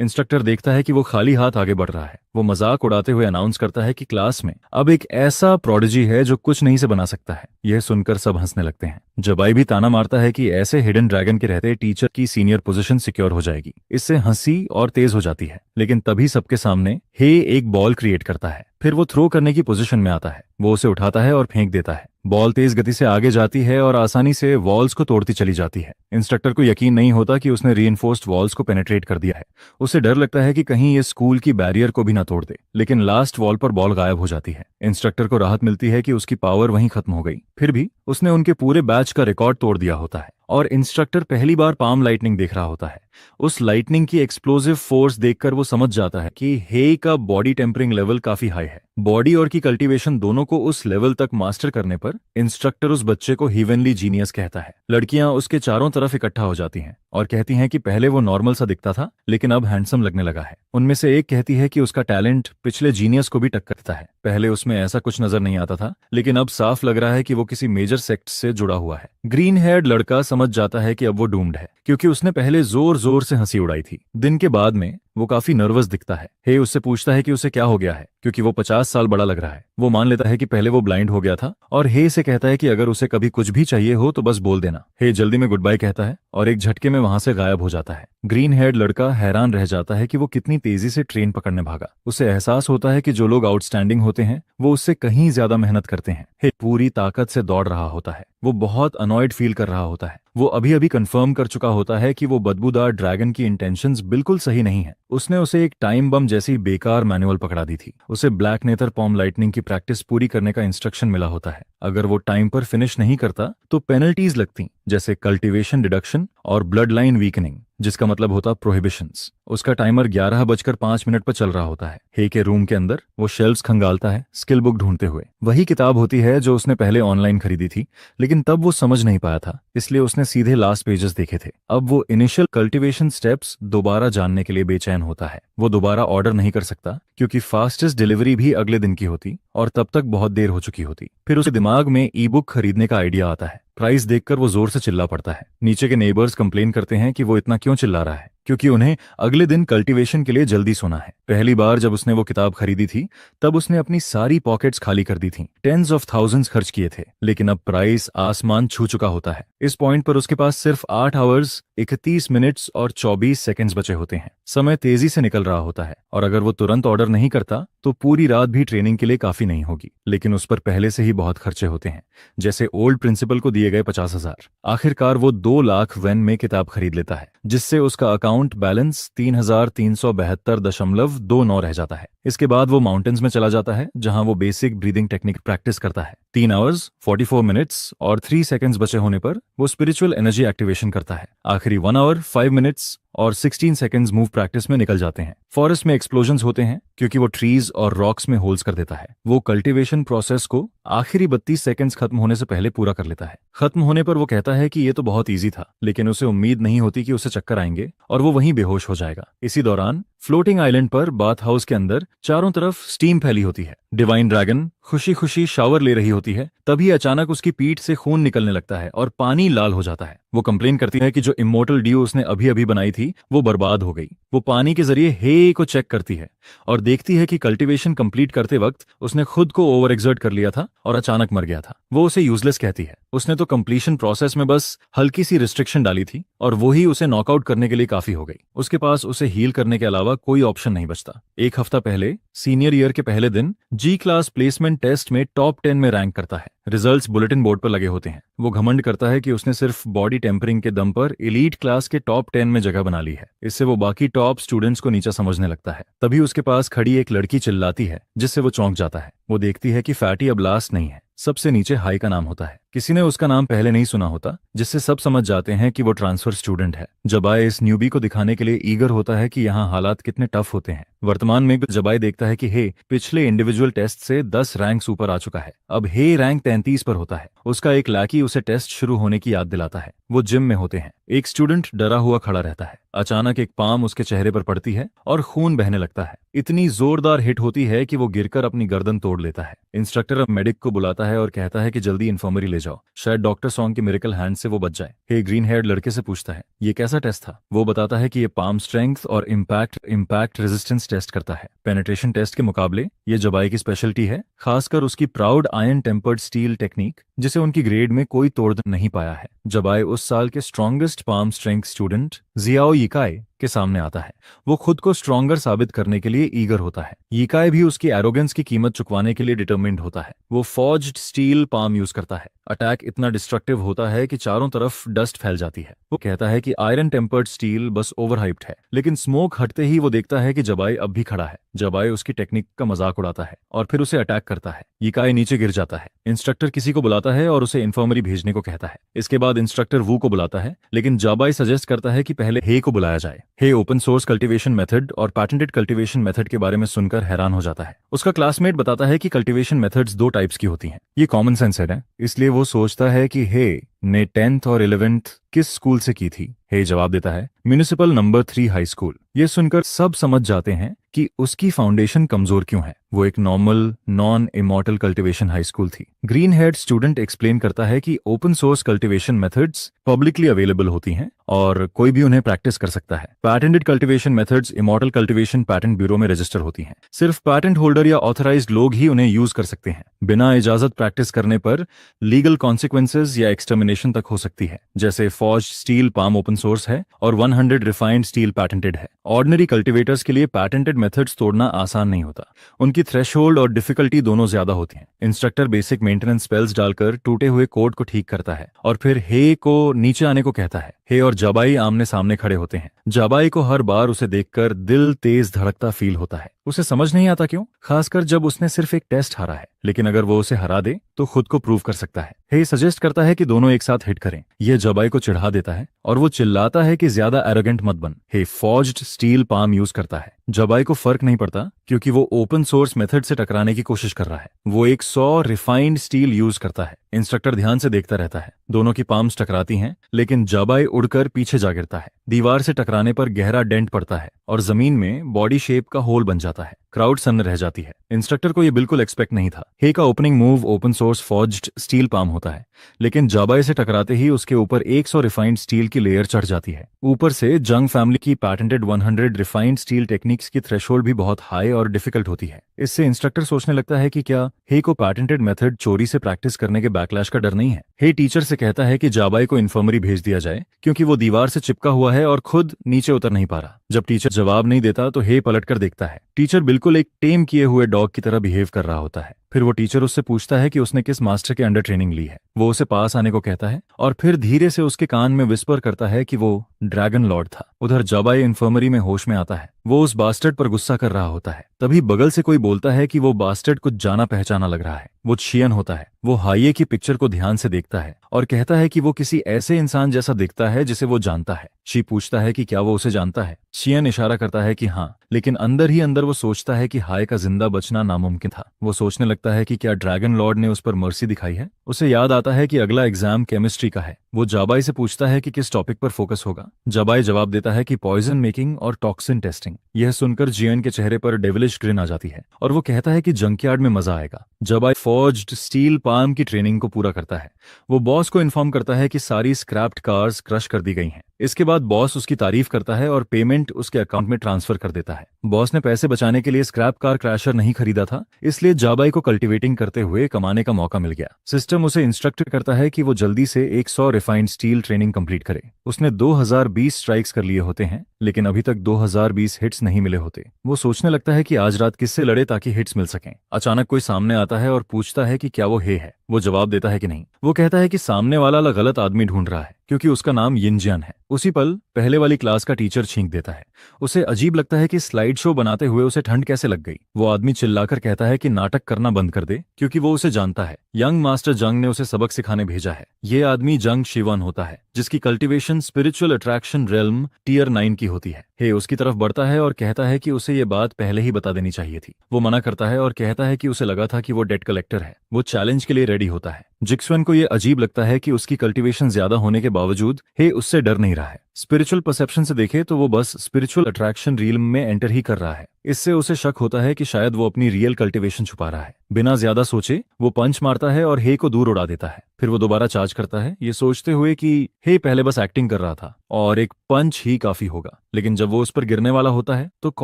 Speaker 1: इंस्ट्रक्टर देखता है कि वो खाली हाथ आगे बढ़ रहा है। वो मजाक उड़ाते हुए अनाउंस करता है कि क्लास में अब एक ऐसा प्रोडिजी है जो कुछ नहीं से बना सकता है। यह सुनकर सब हंसने लगते हैं। जबाई भी ताना मारता है कि ऐसे हिडन ड्रैगन के रहते टीचर की सीनियर पोजीशन सिक्योर हो जाएगी। इससे हंसी और तेज हो जाती है। लेकिन तभी सबके सामने हे एक बॉल क्रिएट करता है। फिर वो थ्रो करने की पोजीशन में आता है। वो उसे उठाता है और फेंक देता है। बॉल तेज गति से आगे जाती है और आसानी से वॉल्स को तोड़ती चली जाती है। इंस्ट्रक्टर को यकीन नहीं होता कि उसने रीइंफोर्स्ड वॉल्स को पेनिट्रेट कर दिया है। उसे डर लगता है कि कहीं ये स्कूल की बैरियर को भी ना तोड़ दे। लेकिन लास्ट वॉल पर बॉल गायब हो जाती है। इंस्ट्रक्टर को राहत मिलती है कि उसकी पावर वहीं खत्म हो गई। फिर भी उसने उनके पूरे बैच का रिकॉर्ड तोड़ दिया होता है। और इंस्ट्रक्टर पहली बार पाम लाइटनिंग देख रहा होता है। उस लाइटनिंग की एक्सप्लोसिव फोर्स देखकर वो समझ जाता है कि हे का बॉडी टेम्परिंग लेवल काफी हाई है। बॉडी और की कल्टीवेशन दोनों को उस लेवल तक मास्टर करने पर इंस्ट्रक्टर उस बच्चे को हीवेनली जीनियस कहता है। लड़कियां उसके चारों तरफ इकट्ठा हो जाती हैं और कहती हैं कि पहले वो नॉर्मल सा दिखता था, लेकिन अब हैंडसम लगने लगा है। उनमें से एक कहती है कि उसका टैलेंट पिछले जीनियस को भी टक्कर देता है। पहले उसमें ऐसा कुछ नजर नहीं आता था, लेकिन अब साफ लग रहा है कि वो किसी मेजर सेक्ट से जुड़ा हुआ है। ग्रीन हेयर्ड लड़का समझ जाता है कि अब वो डूम्ड है, क्योंकि उसने पहले जोर जोर से हंसी उड़ाई थी। दिन के बाद में वो काफी नर्वस दिखता है। हे उससे पूछता है कि उसे क्या हो गया है, क्योंकि वो 50 साल बड़ा लग रहा है। वो मान लेता है कि पहले वो ब्लाइंड हो गया था, और हे से कहता है कि अगर उसे कभी कुछ भी चाहिए हो तो बस बोल देना। हे जल्दी में गुड बाय कहता है और एक झटके में वहां से गायब हो जाता है। ग्रीन हेयर्ड लड़का हैरान रह जाता है कि वो कितनी तेजी से ट्रेन पकड़ने भागा। उसे एहसास होता है कि जो लोग आउटस्टैंडिंग होते हैं वो उससे कहीं ज्यादा मेहनत करते हैं। हे पूरी ताकत से दौड़ रहा होता है। वो बहुत अनॉयड फील कर रहा होता है। वो अभी अभी कंफर्म कर चुका होता है कि वो बदबूदार ड्रैगन की इंटेंशंस बिल्कुल सही नहीं है। उसने उसे एक टाइम बम जैसी बेकार मैनुअल पकड़ा दी थी। उसे ब्लैक नेथर पॉम लाइटनिंग की प्रैक्टिस पूरी करने का इंस्ट्रक्शन मिला होता है। अगर वो टाइम पर फिनिश नहीं करता तो पेनल्टीज लगती, जैसे कल्टीवेशन डिडक्शन और ब्लड लाइन वीकनिंग, जिसका मतलब होता प्रोहिबिशंस। उसका टाइमर 11:05 पर चल रहा होता है। हे के रूम के अंदर वो शेल्फ्स खंगालता है, स्किल बुक ढूंढते हुए। वही किताब होती है जो उसने पहले ऑनलाइन खरीदी थी, लेकिन तब वो समझ नहीं पाया था, इसलिए उसने सीधे लास्ट पेजेस देखे थे। अब वो इनिशियल कल्टीवेशन स्टेप्स दोबारा जानने के लिए बेचैन होता है। वो दोबारा ऑर्डर नहीं कर सकता, क्योंकि फास्टेस्ट डिलीवरी भी अगले दिन की होती और तब तक बहुत देर हो चुकी होती। फिर उसे दिमाग में ई बुक खरीदने का आइडिया आता है। प्राइस देखकर वो जोर से चिल्ला पड़ता है। नीचे के नेबर्स कंप्लेन करते हैं कि वो इतना क्यों चिल्ला रहा है, क्योंकि उन्हें अगले दिन कल्टीवेशन के लिए जल्दी सोना है। पहली बार जब उसने वो किताब खरीदी थी तब उसने अपनी सारी पॉकेट्स खाली कर दी थी। टेंस ऑफ थाउजेंड्स खर्च किए थे, लेकिन अब प्राइस आसमान छू चुका होता है। इस पॉइंट पर उसके पास सिर्फ 8 आवर्स 31 मिनट्स और 24 सेकंड्स बचे होते हैं। समय तेजी से निकल रहा होता है, और अगर वो तुरंत ऑर्डर नहीं करता तो पूरी रात भी ट्रेनिंग के लिए काफी नहीं होगी। लेकिन उस पर पहले से ही बहुत खर्चे होते हैं, जैसे ओल्ड प्रिंसिपल को दिए गए 50,000। आखिरकार वो 2 लाख वेन में किताब खरीद लेता है, जिससे उसका अकाउंट बैलेंस 3,372.29 रह जाता है। इसके बाद वो माउंटेन्स में चला जाता है, जहां वो बेसिक ब्रीदिंग टेक्निक प्रैक्टिस करता है। 3 आवर्स 44 मिनट्स और 3 सेकंड्स बचे होने पर वो स्पिरिचुअल एनर्जी एक्टिवेशन करता है। आखिरी 1 आवर 5 मिनट्स और 16 सेकंड्स मूव प्रैक्टिस में निकल जाते हैं। फॉरेस्ट में एक्सप्लोजन्स होते हैं, क्योंकि वो ट्रीज और रॉक्स में होल्स कर देता है। वो कल्टीवेशन प्रोसेस को आखिरी 32 सेकंड्स खत्म होने से पहले पूरा कर लेता है। खत्म होने पर वो कहता है कि ये तो बहुत ईजी था, लेकिन उसे उम्मीद नहीं होती कि उसे चक्कर आएंगे और वो वहीं बेहोश हो जाएगा। इसी दौरान फ्लोटिंग आइलैंड पर बाथ हाउस के अंदर चारों तरफ स्टीम फैली होती है। डिवाइन ड्रैगन खुशी खुशी शावर ले रही होती है, तभी अचानक उसकी पीठ से खून निकलने लगता है और पानी लाल हो जाता है। वो कंप्लेन करती है कि जो इमोर्टल ड्यू उसने अभी अभी बनाई थी वो बर्बाद हो गई। वो पानी के जरिए हे को चेक करती है और देखती है कि कल्टीवेशन कंप्लीट करते वक्त उसने खुद को ओवर एक्सर्ट कर लिया था और अचानक मर गया था। वो उसे यूजलेस कहती है। उसने तो कंप्लीशन प्रोसेस में बस हल्की सी रिस्ट्रिक्शन डाली थी और वो ही उसे नॉकआउट करने के लिए काफी हो गई। उसके पास उसे हील करने के अलावा कोई ऑप्शन नहीं बचता। एक हफ्ता पहले सीनियर ईयर के पहले दिन जी क्लास प्लेसमेंट टेस्ट में टॉप 10 में रैंक करता है। रिजल्ट्स बुलेटिन बोर्ड पर लगे होते हैं। वो घमंड करता है कि उसने सिर्फ बॉडी टेम्परिंग के दम पर एलीट क्लास के टॉप 10 में जगह बना ली है। इससे वो बाकी टॉप स्टूडेंट्स को नीचा समझने लगता है। तभी उसके पास खड़ी एक लड़की चिल्लाती है, जिससे वो चौंक जाता है। वो देखती है कि फैटी अब लास्ट नहीं है, सबसे नीचे हाई का नाम होता है। किसी ने उसका नाम पहले नहीं सुना होता, जिससे सब समझ जाते हैं कि वो ट्रांसफर स्टूडेंट है। जबाई इस न्यूबी को दिखाने के लिए ईगर होता है कि यहाँ हालात कितने टफ होते हैं। वर्तमान में जबाई देखता है कि हे पिछले इंडिविजुअल टेस्ट से 10 रैंक्स ऊपर आ चुका है। अब हे रैंक 33 पर होता है। उसका एक लाकी उसे टेस्ट शुरू होने की याद दिलाता है। वो जिम में होते हैं। एक स्टूडेंट डरा हुआ खड़ा रहता है। अचानक एक पाम उसके चेहरे पर पड़ती है और खून बहने लगता है। इतनी जोरदार हिट होती है कि वो गिरकर अपनी गर्दन तोड़ लेता है। इंस्ट्रक्टर अब मेडिक को बुलाता है और कहता है कि जल्दी इन्फर्मरी ले जाओ, शायद डॉक्टर सॉन्ग के मिरेकल हैंड से वो बच जाए। हे ग्रीन हेयर्ड लड़के से पूछता है, ये कैसा टेस्ट था? वो बताता है कि ये पाम स्ट्रेंथ और इम्पैक्ट रेजिस्टेंस टेस्ट करता है। पेनिट्रेशन टेस्ट के मुकाबले ये जबाई की स्पेशलिटी है, खासकर उसकी proud iron tempered steel technique, जिसे उनकी ग्रेड में कोई तोड़ नहीं पाया है। जबाई उस साल के strongest palm strength student Xiao Yikai के सामने आता है। वो खुद को स्ट्रॉन्गर साबित करने के लिए ईगर होता है। यिकाई भी उसकी एरोगेंस की कीमत चुकवाने के लिए डिटरमिन्ड होता है। वो फॉर्ज्ड स्टील पाम यूज करता है। अटैक इतना डिस्ट्रक्टिव होता है कि चारों तरफ डस्ट फैल जाती है। वो कहता है कि आयरन टेम्पर्ड स्टील बस ओवरहाइप्ड है, लेकिन स्मोक हटते ही वो देखता है कि जबाई अब भी खड़ा है। जबाई उसकी टेक्निक का मजाक उड़ाता है और फिर उसे अटैक करता है। यिकाई नीचे गिर जाता है। इंस्ट्रक्टर किसी को बुलाता है और उसे इन्फर्मरी भेजने को कहता है। इसके बाद इंस्ट्रक्टर वू को बुलाता है, लेकिन जबाई सजेस्ट करता है कि पहले हे को बुलाया जाए। हे ओपन सोर्स कल्टीवेशन मेथड और पैटेंटेड कल्टीवेशन मेथड के बारे में सुनकर हैरान हो जाता है। उसका क्लासमेट बताता है कि कल्टीवेशन मेथड्स 2 टाइप्स की होती हैं। ये कॉमन सेंस है, इसलिए वो सोचता है कि हे ने 10th और 11th किस स्कूल से की थी। हे जवाब देता है, म्युनिसिपल नंबर 3 हाई स्कूल। ये सुनकर सब समझ जाते हैं कि उसकी फाउंडेशन कमजोर क्यों है। वो एक normal non immortal cultivation high school थी। ग्रीन हेड स्टूडेंट एक्सप्लेन करता है कि open source cultivation methods publicly available होती हैं और कोई भी उन्हें प्रैक्टिस कर सकता है। Patented cultivation methods immortal cultivation patent bureau में रजिस्टर होती हैं। सिर्फ पैटेंट होल्डर या ऑथराइज्ड लोग ही उन्हें यूज कर सकते हैं। बिना इजाजत प्रैक्टिस करने पर लीगल कॉन्सिक्वेंसेज या एक्सटर्मिनेशन तक हो सकती है। जैसे forged steel palm open source है और 100 रिफाइंड स्टील पैटेंटेड है। ऑर्डिनरी कल्टीवेटर्स के लिए पैटेंटेड मेथड्स तोड़ना आसान नहीं होता। उनकी थ्रेशहोल्ड और डिफिकल्टी दोनों ज्यादा होती हैं। इंस्ट्रक्टर बेसिक मेंटेनेंस स्पेल्स डालकर टूटे हुए कोड को ठीक करता है और फिर हे को नीचे आने को कहता है। हे और जबाई आमने सामने खड़े होते हैं। जबाई को हर बार उसे देखकर दिल तेज धड़कता फील होता है। उसे समझ नहीं आता क्यों, खासकर जब उसने सिर्फ एक टेस्ट हारा है। लेकिन अगर वो उसे हरा दे तो खुद को प्रूव कर सकता है। हे सजेस्ट करता है कि दोनों एक साथ हिट करें। यह जबाई को चिढ़ा देता है और वो चिल्लाता है कि ज्यादा एरोगेंट मत बन। हे फॉर्ज्ड स्टील पाम यूज करता है। जबाई को फर्क नहीं पड़ता क्योंकि वो ओपन सोर्स मेथड से टकराने की कोशिश कर रहा है। वो 100 रिफाइंड स्टील यूज करता है। इंस्ट्रक्टर ध्यान से देखता रहता है। दोनों की पाम्स टकराती हैं, लेकिन जबाई उड़कर पीछे जा गिरता है। दीवार से टकराने पर गहरा डेंट पड़ता है और जमीन में बॉडी शेप का होल बन जाता है। क्राउड सन्न रह जाती है। इंस्ट्रक्टर को यह बिल्कुल एक्सपेक्ट नहीं था। हे का opening move open source forged steel palm होता है, लेकिन जबाई से टकराते ही उसके ऊपर 100 रिफाइंड स्टील की लेयर चढ़ जाती है। ऊपर से जंग फैमिली की पैटेंटेड 100 रिफाइंड स्टील टेक्निक्स की थ्रेशोल्ड भी बहुत हाई और डिफिकल्ट होती है। इससे इंस्ट्रक्टर सोचने लगता है कि क्या हे को पैटेंटेड मेथड चोरी से प्रैक्टिस करने के बैकलैश का डर नहीं है। हे टीचर से कहता है कि जबाई को इन्फर्मरी भेज दिया जाए क्योंकि वो दीवार से चिपका हुआ है और खुद नीचे उतर नहीं पा रहा। जब टीचर जवाब नहीं देता तो हे पलटकर देखता है। टीचर बिल्कुल एक टेम किए हुए डॉग की तरह बिहेव कर रहा होता है। फिर वो टीचर उससे पूछता है कि उसने किस मास्टर के अंडर ट्रेनिंग ली है। वो उसे पास आने को कहता है और फिर धीरे से उसके कान में विस्पर करता है कि वो ड्रैगन लॉर्ड था। उधर जबाई इन्फर्मरी में होश में आता है। वो उस बास्टर्ड पर गुस्सा कर रहा होता है। तभी बगल से कोई बोलता है कि वो बास्टर्ड कुछ जाना पहचाना लग रहा है। वो चियन होता है। वो हाइये की पिक्चर को ध्यान से देखता है और कहता है कि वो किसी ऐसे इंसान जैसा दिखता है जिसे वो जानता है। शी पूछता है कि क्या वो उसे जानता है। चियन इशारा करता है कि हाँ, लेकिन अंदर ही अंदर वो सोचता है कि हाय का जिंदा बचना नामुमकिन था। वो सोचने लगता है कि क्या ड्रैगन लॉर्ड ने उस पर मर्सी दिखाई है। उसे याद आता है कि अगला एग्जाम केमिस्ट्री का है। वो जबाई से पूछता है कि किस टॉपिक पर फोकस होगा। जबाई जवाब देता है कि पॉइजन मेकिंग और टॉक्सिन टेस्टिंग। यह सुनकर जियन के चेहरे पर डेविलिश ग्रिन आ जाती है और वो कहता है कि जंकयार्ड में मजा आएगा। जबाई फॉर्ज्ड स्टील पाम की ट्रेनिंग को पूरा करता है। वो बॉस को इन्फॉर्म करता है कि सारी स्क्रैप्ड कार्स क्रश कर दी गई हैं। इसके बाद बॉस उसकी तारीफ करता है और पेमेंट उसके अकाउंट में ट्रांसफर कर देता है। बॉस ने पैसे बचाने के लिए स्क्रैप कार क्रैशर नहीं खरीदा था, इसलिए जाबाई को कल्टीवेटिंग करते हुए कमाने का मौका मिल गया। सिस्टम उसे इंस्ट्रक्ट करता है कि वो जल्दी से 100 रिफाइंड स्टील ट्रेनिंग कंप्लीट करे। उसने 2020 स्ट्राइक्स कर लिए होते हैं, लेकिन अभी तक 2020 हिट्स नहीं मिले होते। वो सोचने लगता है कि आज रात किससे लड़े ताकि हिट्स मिल सकें। अचानक कोई सामने आता है और पूछता है कि क्या वो हे है। वो जवाब देता है कि नहीं। वो कहता है कि सामने वाला गलत आदमी ढूंढ रहा है, क्योंकि उसका नाम यिनजियान है। उसी पल पहले वाली क्लास का टीचर छींक देता है। उसे अजीब लगता है कि स्लाइड शो बनाते हुए उसे ठंड कैसे लग गई। वो आदमी चिल्लाकर कहता है कि नाटक करना बंद कर दे, क्योंकि वो उसे जानता है। यंग मास्टर जंग ने उसे सबक सिखाने भेजा है। ये आदमी जंग शिवन होता है, जिसकी cultivation spiritual attraction realm tier 9 की होती है। हे उसकी तरफ बढ़ता है और कहता है कि उसे ये बात पहले ही बता देनी चाहिए थी। वो मना करता है और कहता है कि उसे लगा था कि वो डेट कलेक्टर है। वो चैलेंज के लिए रेडी होता है। जिक्सवन को ये अजीब लगता है कि उसकी कल्टीवेशन ज्यादा होने के बावजूद हे उससे डर नहीं रहा है। स्पिरिचुअल परसेप्शन से देखे तो वो बस स्पिरिचुअल अट्रैक्शन रील में एंटर ही कर रहा है। इससे उसे शक होता है कि शायद वो अपनी रियल कल्टीवेशन छुपा रहा है। बिना ज्यादा सोचे वो पंच मारता है और हे को दूर उड़ा देता है। फिर वो दोबारा चार्ज करता है, ये सोचते हुए कि हे पहले बस एक्टिंग कर रहा था और एक पंच ही काफी होगा। लेकिन जब वो उस पर गिरने वाला होता है तो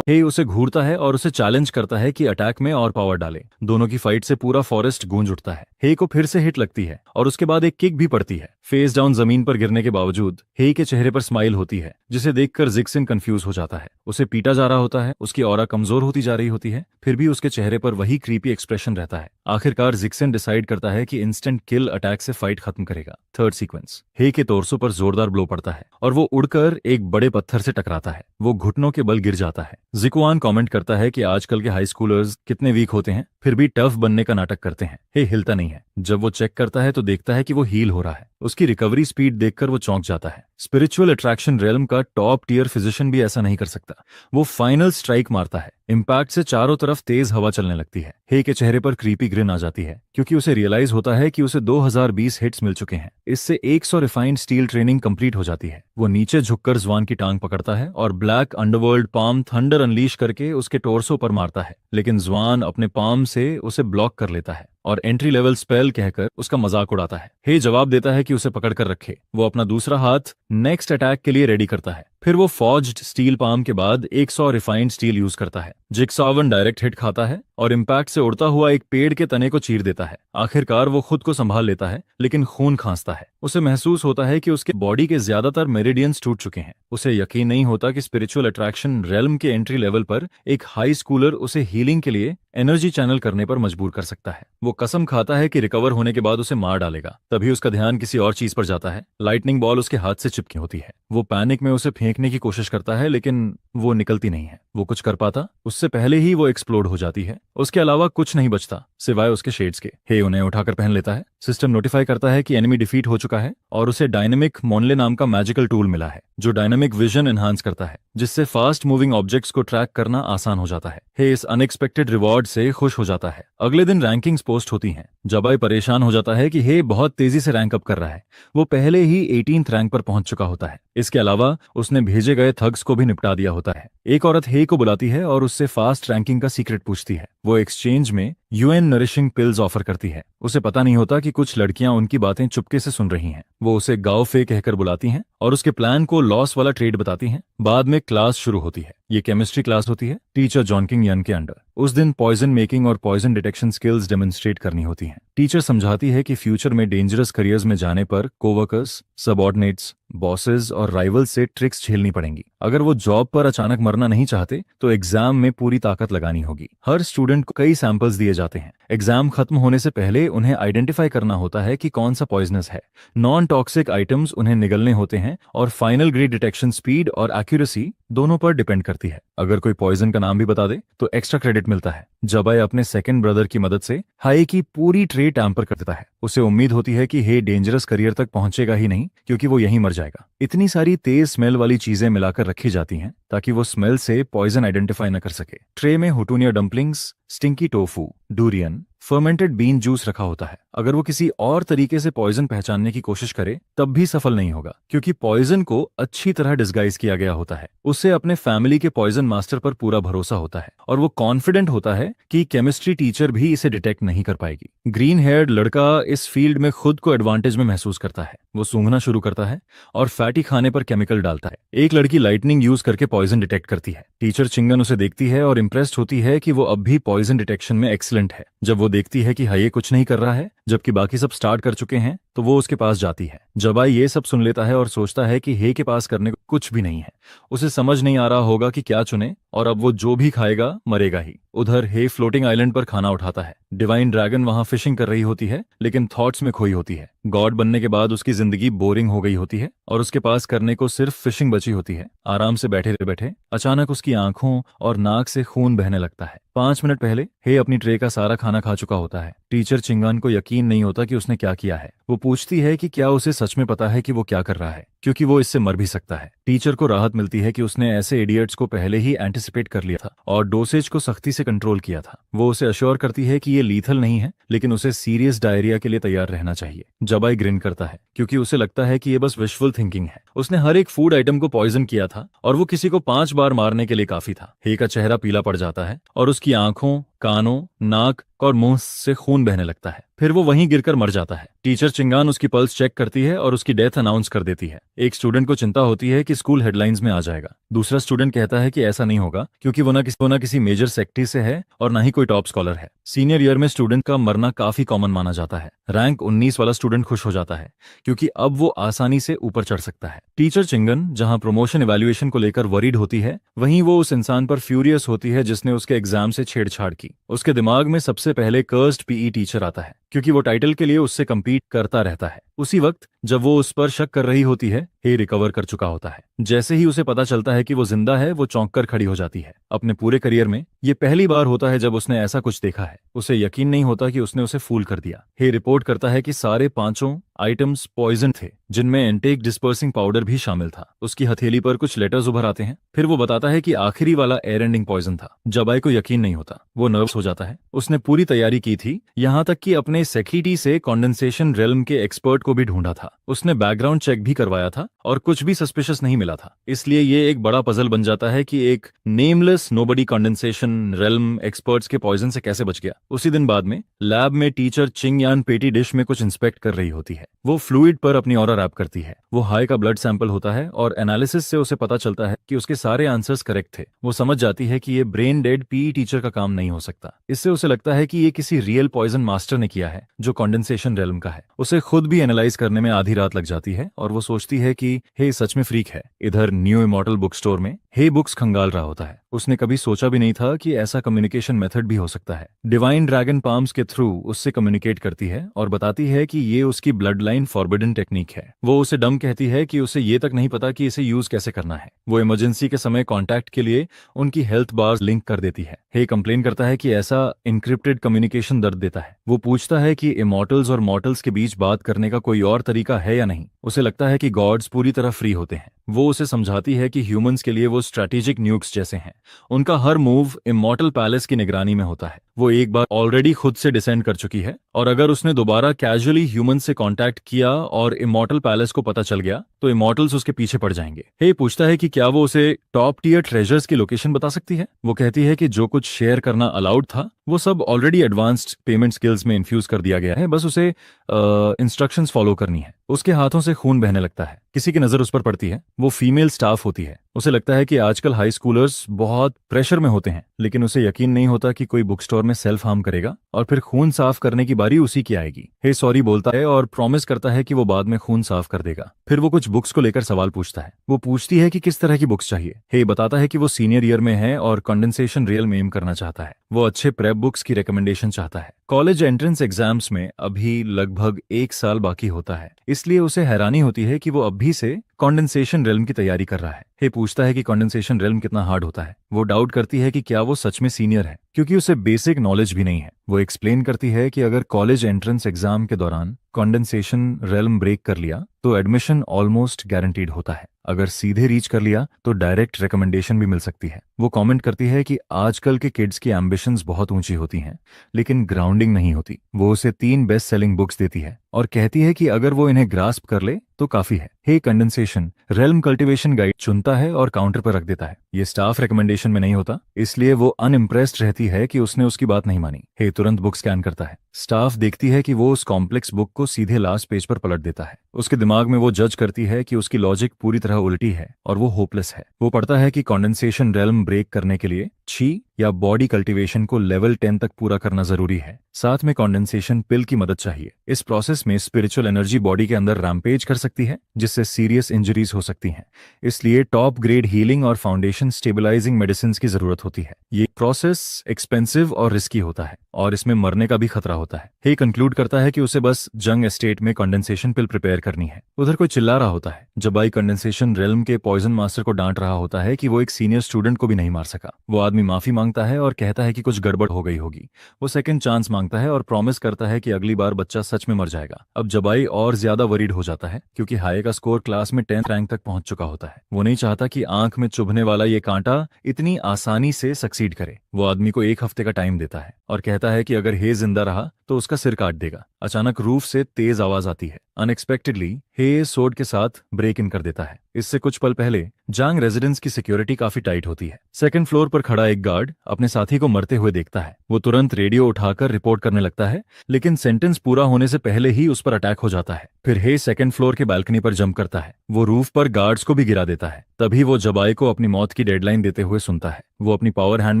Speaker 1: हे उसे घूरता है और उसे चैलेंज करता है कि अटैक में और पावर डाले। दोनों की फाइट से पूरा फॉरेस्ट गूंज उठता है। हे को फिर से हिट लगती है और उसके बाद एक किक भी पड़ती है। फेस डाउन जमीन पर गिरने के बावजूद हे के चेहरे पर स्माइल होती है, जिसे देखकर जिक्सन कंफ्यूज हो जाता है। उसे पीटा जा रहा होता है, उसकी ऑरा कमजोर होती जा रही होती है, फिर भी उसके चेहरे पर वही क्रीपी एक्सप्रेशन रहता है। आखिरकार जिक्सन डिसाइड करता है कि इंस्टेंट किल अटैक से फाइट खत्म करेगा। थर्ड सीक्वेंस, हे के टॉर्सो पर जोरदार ब्लो पड़ता है और वो उड़कर एक बड़े पत्थर से टकराता है। वो घुटनों के बल गिर जाता है। जिकुआन कमेंट करता है कि आजकल के हाई स्कूलर्स कितने वीक होते हैं, फिर भी टफ बनने का नाटक करते हैं। हे हिलता नहीं है। जब वो चेक करता है तो देखता है कि वो हील हो रहा है। उसकी रिकवरी स्पीड देखकर वो चौंक जाता है। स्पिरिचुअल अट्रैक्शन रेल्म का टॉप टियर फिजिशियन भी ऐसा नहीं कर सकता। वो फाइनल स्ट्राइक मारता है। इम्पैक्ट से चारों तरफ तेज हवा चलने लगती है। हे के चेहरे पर क्रीपी ग्रिन आ जाती है, क्योंकि उसे रियलाइज होता है कि उसे 2020 हिट्स मिल चुके हैं। इससे 100 रिफाइंड स्टील ट्रेनिंग कंप्लीट हो जाती है। वो नीचे झुककर जवान की टांग पकड़ता है और black underworld palm thunder unleash करके उसके टोर्सो पर मारता है, लेकिन जवान अपने पाम से उसे ब्लॉक कर लेता है और एंट्री लेवल स्पेल कहकर उसका मजाक उड़ाता है। हे जवाब देता है कि उसे पकड़ कर रखे। वो अपना दूसरा हाथ नेक्स्ट अटैक के लिए रेडी करता है। फिर वो फॉर्ज्ड स्टील पाम के बाद 100 रिफाइंड स्टील यूज करता है। जिक्सावन डायरेक्ट हिट खाता है और इम्पैक्ट से उड़ता हुआ एक पेड़ के तने को चीर देता है। आखिरकार वो खुद को संभाल लेता है, लेकिन खून खांसता है। उसे महसूस होता है कि उसके बॉडी के ज्यादातर मेरिडियंस टूट चुके हैं। उसे यकीन नहीं होता कि स्पिरिचुअल अट्रैक्शन रेल्म के एंट्री लेवल पर एक हाई स्कूलर उसे हीलिंग के लिए एनर्जी चैनल करने पर मजबूर कर सकता है। वो कसम खाता है कि रिकवर होने के बाद उसे मार डालेगा। तभी उसका ध्यान किसी और चीज पर जाता है। लाइटनिंग बॉल उसके हाथ से चिपकी होती है। वो पैनिक में उसे फेंकने की कोशिश करता है, लेकिन वो निकलती नहीं है। वो कुछ कर पाता उससे पहले ही वो एक्सप्लोड हो जाती है। उसके अलावा कुछ नहीं बचता सिवाय उसके शेड्स के। हे उन्हें उठाकर पहन लेता है। सिस्टम नोटिफाई करता है कि एनिमी डिफीट हो चुका है और उसे डायनेमिक मोनले नाम का मैजिकल टूल मिला है, जो डायनेमिक विजन एनहांस करता है, जिससे फास्ट मूविंग ऑब्जेक्ट्स को ट्रैक करना आसान हो जाता है। हे इस अनएक्सपेक्टेड रिवॉर्ड से खुश हो जाता है। अगले दिन रैंकिंग्स पोस्ट होती हैं। जबाई परेशान हो जाता है कि हे बहुत तेजी से रैंक अप कर रहा है। वो पहले ही 18th रैंक पर पहुंच चुका होता है। इसके अलावा उसने भेजे गए थग्स को भी निपटा दिया होता है। एक औरत हे को बुलाती है और उससे फास्ट रैंकिंग का सीक्रेट पूछती है। वो एक्सचेंज में यूएन नरिशिंग पिल्स ऑफर करती है। उसे पता नहीं होता कि कुछ लड़कियां उनकी बातें चुपके से सुन रही हैं। वो उसे गाओ फे कहकर बुलाती हैं और उसके प्लान को लॉस वाला ट्रेड बताती हैं। बाद में क्लास शुरू होती है। ये केमिस्ट्री क्लास होती है, टीचर जॉनकिंग यन के अंडर। उस दिन पॉइजन मेकिंग और पॉइजन डिटेक्शन स्किल्स डेमोन्स्ट्रेट करनी होती हैं। टीचर समझाती है कि फ्यूचर में डेंजरस करियर्स में जाने पर कोवर्कर्स, सबऑर्डिनेट्स, बॉसेस और राइवल से ट्रिक्स झेलनी पड़ेंगी। अगर वो जॉब पर अचानक मरना नहीं चाहते तो एग्जाम में पूरी ताकत लगानी होगी। हर स्टूडेंट को कई सैंपल्स दिए जाते हैं। एग्जाम खत्म होने से पहले उन्हें आइडेंटिफाई करना होता है कि कौन सा पॉइजनस है। नॉन टॉक्सिक आइटम्स उन्हें निगलने होते हैं और फाइनल ग्रेड डिटेक्शन स्पीड और एक्यूरेसी दोनों पर डिपेंड करती है। अगर कोई पॉइजन का नाम भी बता दे तो एक्स्ट्रा क्रेडिट मिलता है। जबाई अपने सेकंड ब्रदर की मदद से हाई की पूरी ट्रे टैम्पर कर देता है। उसे उम्मीद होती है कि हे डेंजरस करियर तक पहुंचेगा ही नहीं, क्योंकि वो यहीं मर जाएगा। इतनी सारी तेज स्मेल वाली चीजें मिलाकर रखी जाती हैं ताकि वो स्मेल से पॉइजन आइडेंटिफाई न कर सके। ट्रे में हुटूनिया dumplings, stinky tofu, durian, fermented bean juice रखा होता है। अगर वो किसी और तरीके से पॉइजन पहचानने की कोशिश करे तब भी सफल नहीं होगा, क्योंकि पॉइजन को अच्छी तरह डिस्गाइज किया गया होता है। उसे अपने फैमिली के पॉइजन मास्टर पर पूरा भरोसा होता है और वो कॉन्फिडेंट होता है कि केमिस्ट्री टीचर भी इसे डिटेक्ट नहीं कर पाएगी। ग्रीन हेयर्ड लड़का इस फील्ड में खुद को एडवांटेज में महसूस करता है। वो सूंघना शुरू करता है और फैटी खाने पर केमिकल डालता है। एक लड़की लाइटनिंग यूज करके पॉइजन डिटेक्ट करती है। टीचर चिंगन उसे देखती है और इंप्रेस्ड होती है कि वो अब भी पॉइजन डिटेक्शन में एक्सीलेंट है। जब वो देखती है कि हाये कुछ नहीं कर रहा है जबकि बाकी सब स्टार्ट कर चुके हैं, तो वो उसके पास जाती है। जबाई ये सब सुन लेता है और सोचता है कि हे के पास करने को कुछ भी नहीं है। उसे समझ नहीं आ रहा होगा कि क्या चुने और अब वो जो भी खाएगा मरेगा ही। उधर हे फ्लोटिंग आइलैंड पर खाना उठाता है। डिवाइन ड्रैगन वहां फिशिंग कर रही होती है, लेकिन थॉट्स में खोई होती है। गॉड बनने के बाद उसकी जिंदगी बोरिंग हो गई होती है और उसके पास करने को सिर्फ फिशिंग बची होती है। आराम से बैठे बैठे अचानक उसकी आंखों और नाक से खून बहने लगता है। 5 मिनट पहले हे अपनी ट्रे का सारा खाना खा चुका होता है। टीचर चिंगान को यकीन नहीं होता कि उसने क्या किया है। वो पूछती है कि क्या उसे सच में पता है कि वो क्या कर रहा है, क्योंकि वो इससे मर भी सकता है। टीचर को राहत मिलती है कि उसने ऐसे इडियट्स को पहले ही एंटिसिपेट कर लिया था और डोसेज को सख्ती से कंट्रोल किया था। वो उसे अश्योर करती है कि ये लीथल नहीं है, लेकिन उसे सीरियस डायरिया के लिए तैयार रहना चाहिए। जबाई ग्रिन करता है क्योंकि उसे लगता है कि ये बस विशफुल थिंकिंग है। उसने हर एक फूड आइटम को पॉइजन किया था और वो किसी को 5 बार मारने के लिए काफी था। हे का चेहरा पीला पड़ जाता है और उसकी आंखों, कानों, नाक और मुंह से खून बहने लगता है। फिर वो वहीं गिरकर मर जाता है। टीचर चिंगान उसकी पल्स चेक करती है और उसकी डेथ अनाउंस कर देती है। एक स्टूडेंट को चिंता होती है कि स्कूल हेडलाइंस में आ जाएगा। दूसरा स्टूडेंट कहता है कि ऐसा नहीं होगा, क्योंकि वो ना किसी मेजर सेक्टी से है और ना ही कोई टॉप स्कॉलर है। सीनियर ईयर में स्टूडेंट का मरना काफी कॉमन माना जाता है। रैंक 19 वाला स्टूडेंट खुश हो जाता है क्योंकि अब वो आसानी से ऊपर चढ़ सकता है। टीचर चिंगन जहां प्रमोशन इवैल्यूएशन को लेकर वरीड होती है, वहीं वो उस इंसान पर फ्यूरियस होती है जिसने उसके एग्जाम से छेड़छाड़ की। उसके दिमाग में सबसे पहले कर्स्ड पीई टीचर आता है, क्योंकि वो टाइटल के लिए उससे कम्पीट करता रहता है। उसी वक्त जब वो उस पर शक कर रही होती है, हे रिकवर कर चुका होता है। जैसे ही उसे पता चलता है कि वो जिंदा है, वो चौंक कर खड़ी हो जाती है। अपने पूरे करियर में ये पहली बार होता है जब उसने ऐसा कुछ देखा है। उसे यकीन नहीं होता कि उसने उसे फूल कर दिया। हे रिपोर्ट करता है कि सारे 5 आइटम्स पॉइजन थे, जिनमें एंटेक डिस्पर्सिंग पाउडर भी शामिल था। उसकी हथेली पर कुछ लेटर्स उभर आते हैं। फिर वो बताता है कि आखिरी वाला एयर एंडिंग पॉइजन था। जबाई को यकीन नहीं होता। वो नर्वस हो जाता है। उसने पूरी तैयारी की थी, यहाँ तक कि अपने सेक्रेटरी से कंडेंसेशन रेल्म के एक्सपर्ट को भी ढूंढा था। उसने बैकग्राउंड चेक भी करवाया था और कुछ भी सस्पिशियस नहीं मिला था। इसलिए ये एक बड़ा पजल बन जाता है कि एक nameless nobody condensation realm experts के पॉइजन से कैसे बच गया। उसी दिन बाद में लैब में टीचर चिंग यान पेटी डिश में कुछ इंस्पेक्ट कर रही होती है। वो फ्लूइड पर अपनी ऑरा रैप करती है। वो हाई का ब्लड सैंपल होता है और एनालिसिस से उसे पता चलता है कि उसके सारे आंसर्स करेक्ट थे। वो समझ जाती है कि ये ब्रेन डेड पीई टीचर का काम नहीं हो सकता। इससे उसे लगता है कि ये किसी रियल पॉइजन मास्टर ने किया है जो कंडेंसेशन रेल्म का है। उसे खुद भी एनालाइज करने में आधी रात लग जाती है और वो सोचती है कि हे सच में फ्रीक है। इधर न्यू इमॉर्टल बुक स्टोर में हे बुक्स खंगाल रहा होता है। उसने कभी सोचा भी नहीं था कि ऐसा कम्युनिकेशन मेथड भी हो सकता है। डिवाइन ड्रैगन पाम्स के थ्रू उससे कम्युनिकेट करती है और बताती है कि ये उसकी ब्लड लाइन फॉरबिडन टेक्निक है। वो उसे डम कहती है कि उसे ये तक नहीं पता कि इसे यूज कैसे करना है। वो इमरजेंसी के समय कॉन्टैक्ट के लिए उनकी हेल्थ बार्स लिंक कर देती है। हे कंप्लेन करता है कि ऐसा इनक्रिप्टेड कम्युनिकेशन दर्द देता है। वो पूछता है कि इमॉर्टल्स और मॉर्टल्स के बीच बात करने का कोई और तरीका है या नहीं। उसे लगता है कि गॉड्स पूरी तरह फ्री होते हैं। वो उसे समझाती है कि ह्यूमंस के लिए वो स्ट्रैटेजिक न्यूक्स जैसे हैं। उनका हर मूव इमॉर्टल पैलेस की निगरानी में होता है। वो एक बार ऑलरेडी खुद से डिसेंड कर चुकी है और अगर उसने दोबारा कैजुअली ह्यूमन से कांटेक्ट किया और इमॉर्टल पैलेस को पता चल गया तो इमॉर्टल्स उसके पीछे पड़ जाएंगे। हे पूछता है कि क्या वो उसे टॉप टियर ट्रेजर्स की लोकेशन बता सकती है। वो कहती है कि जो कुछ शेयर करना अलाउड था वो सब ऑलरेडी एडवांस्ड पेमेंट स्किल्स में इन्फ्यूज कर दिया गया है, बस उसे इंस्ट्रक्शंस फॉलो करनी है। उसके हाथों से खून बहने लगता है। किसी की नजर उस पर पड़ती है। वो फीमेल स्टाफ होती है। उसे लगता है कि आजकल हाई स्कूलर्स बहुत प्रेशर में होते हैं, लेकिन उसे यकीन नहीं होता कि कोई बुक स्टोर में सेल्फ हार्म करेगा और फिर खून साफ करने की बारी उसी की आएगी। हे सॉरी बोलता है और प्रॉमिस करता है कि वो बाद में खून साफ कर देगा। फिर वो कुछ बुक्स को लेकर सवाल पूछता है। वो पूछती है कि किस तरह की बुक्स चाहिए। हे बताता है कि वो सीनियर ईयर में है और कंडेंसेशन रियल में एम करना चाहता है। वो अच्छे प्रेप बुक्स की रिकमेंडेशन चाहता है। कॉलेज एंट्रेंस एग्जाम्स में अभी लगभग 1 साल बाकी होता है, इसलिए उसे हैरानी होती है कि वो अभी से कंडेंसेशन रेल्म की तैयारी कर रहा है। हे पूछता है कि कंडेंसेशन रेल्म कितना हार्ड होता है। वो डाउट करती है कि क्या वो सच में सीनियर है, क्योंकि उसे बेसिक नॉलेज भी नहीं है। वो एक्सप्लेन करती है कि अगर कॉलेज एंट्रेंस एग्जाम के दौरान कंडेंसेशन रेल्म ब्रेक कर लिया तो एडमिशन ऑलमोस्ट गारंटीड होता है। अगर सीधे रीच कर लिया तो डायरेक्ट रिकमेंडेशन भी मिल सकती है। वो कमेंट करती है कि आजकल के किड्स की एम्बिशंस बहुत ऊंची होती हैं, लेकिन ग्राउंडिंग नहीं होती। वो उसे 3 बेस्ट सेलिंग बुक्स देती है और कहती है कि अगर वो इन्हें ग्रास्प कर ले तो काफी है। हे कंडेंसेशन रेल्म कल्टीवेशन गाइड चुनता है और काउंटर पर रख देता है। ये स्टाफ रिकमेंडेशन में नहीं होता, इसलिए वो अनइम्प्रेस्ड रहती है कि उसने उसकी बात नहीं मानी। हे तुरंत बुक स्कैन करता है। स्टाफ देखती है कि वो उस कॉम्प्लेक्स बुक को सीधे लास्ट पेज पर पलट देता है। उसके दिमाग में वो जज करती है कि उसकी लॉजिक पूरी तरह उल्टी है और वो होपलेस है। वो पढ़ता है कि कंडेंसेशन रेल्म ब्रेक करने के लिए छी या बॉडी कल्टीवेशन को लेवल 10 तक पूरा करना जरूरी है। साथ में कंडेंसेशन पिल की मदद चाहिए। इस प्रोसेस में स्पिरिचुअल एनर्जी बॉडी के अंदर रैम्पेज कर सकती है, जिससे सीरियस इंजरीज हो सकती हैं। इसलिए टॉप ग्रेड हीलिंग और फाउंडेशन स्टेबलाइजिंग मेडिसिन की जरूरत होती है। ये प्रोसेस एक्सपेंसिव और रिस्की होता है और इसमें मरने का भी खतरा होता है। हे कंक्लूड करता है कि उसे बस जंग एस्टेट में कंडेंसेशन पिल प्रिपेयर करनी है। उधर कोई चिल्ला रहा होता है। जबाई कंडेंसेशन रेल्म के पॉइजन मास्टर को डांट रहा होता है कि वो एक सीनियर स्टूडेंट को भी नहीं मार सका। वो आदमी माफी मांगता है और कहता है कि कुछ गड़बड़ हो गई होगी। वो सेकंड चांस मांगता है और प्रॉमिस करता है कि अगली बार बच्चा सच में मर जाएगा। अब जबाई और ज्यादा वरीड हो जाता है क्योंकि हाई का स्कोर क्लास में 10th रैंक तक पहुंच चुका होता है। वो नहीं चाहता कि आंख में चुभने वाला ये कांटा इतनी आसानी से सक्सीड करे। वो आदमी को 1 हफ्ते का टाइम देता है और कहता है कि अगर हे जिंदा रहा तो उसका सिर काट देगा। अचानक रूफ से तेज आवाज आती है। अनएक्सपेक्टेडली हे सोड के साथ ब्रेक इन कर देता है। इससे कुछ पल पहले जांग रेजिडेंस की सिक्योरिटी काफी टाइट होती है। सेकंड फ्लोर पर खड़ा एक गार्ड अपने साथी को मरते हुए देखता है। वो तुरंत रेडियो उठाकर रिपोर्ट करने लगता है, लेकिन सेंटेंस पूरा होने से पहले ही उस पर अटैक हो जाता है। फिर हे सेकंड फ्लोर के बालकनी पर जंप करता है। वो रूफ पर गार्ड्स को भी गिरा देता है। तभी वो जबाई को अपनी मौत की डेडलाइन देते हुए सुनता है। वो अपनी पावर हैंड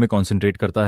Speaker 1: में कॉन्सेंट्रेट करता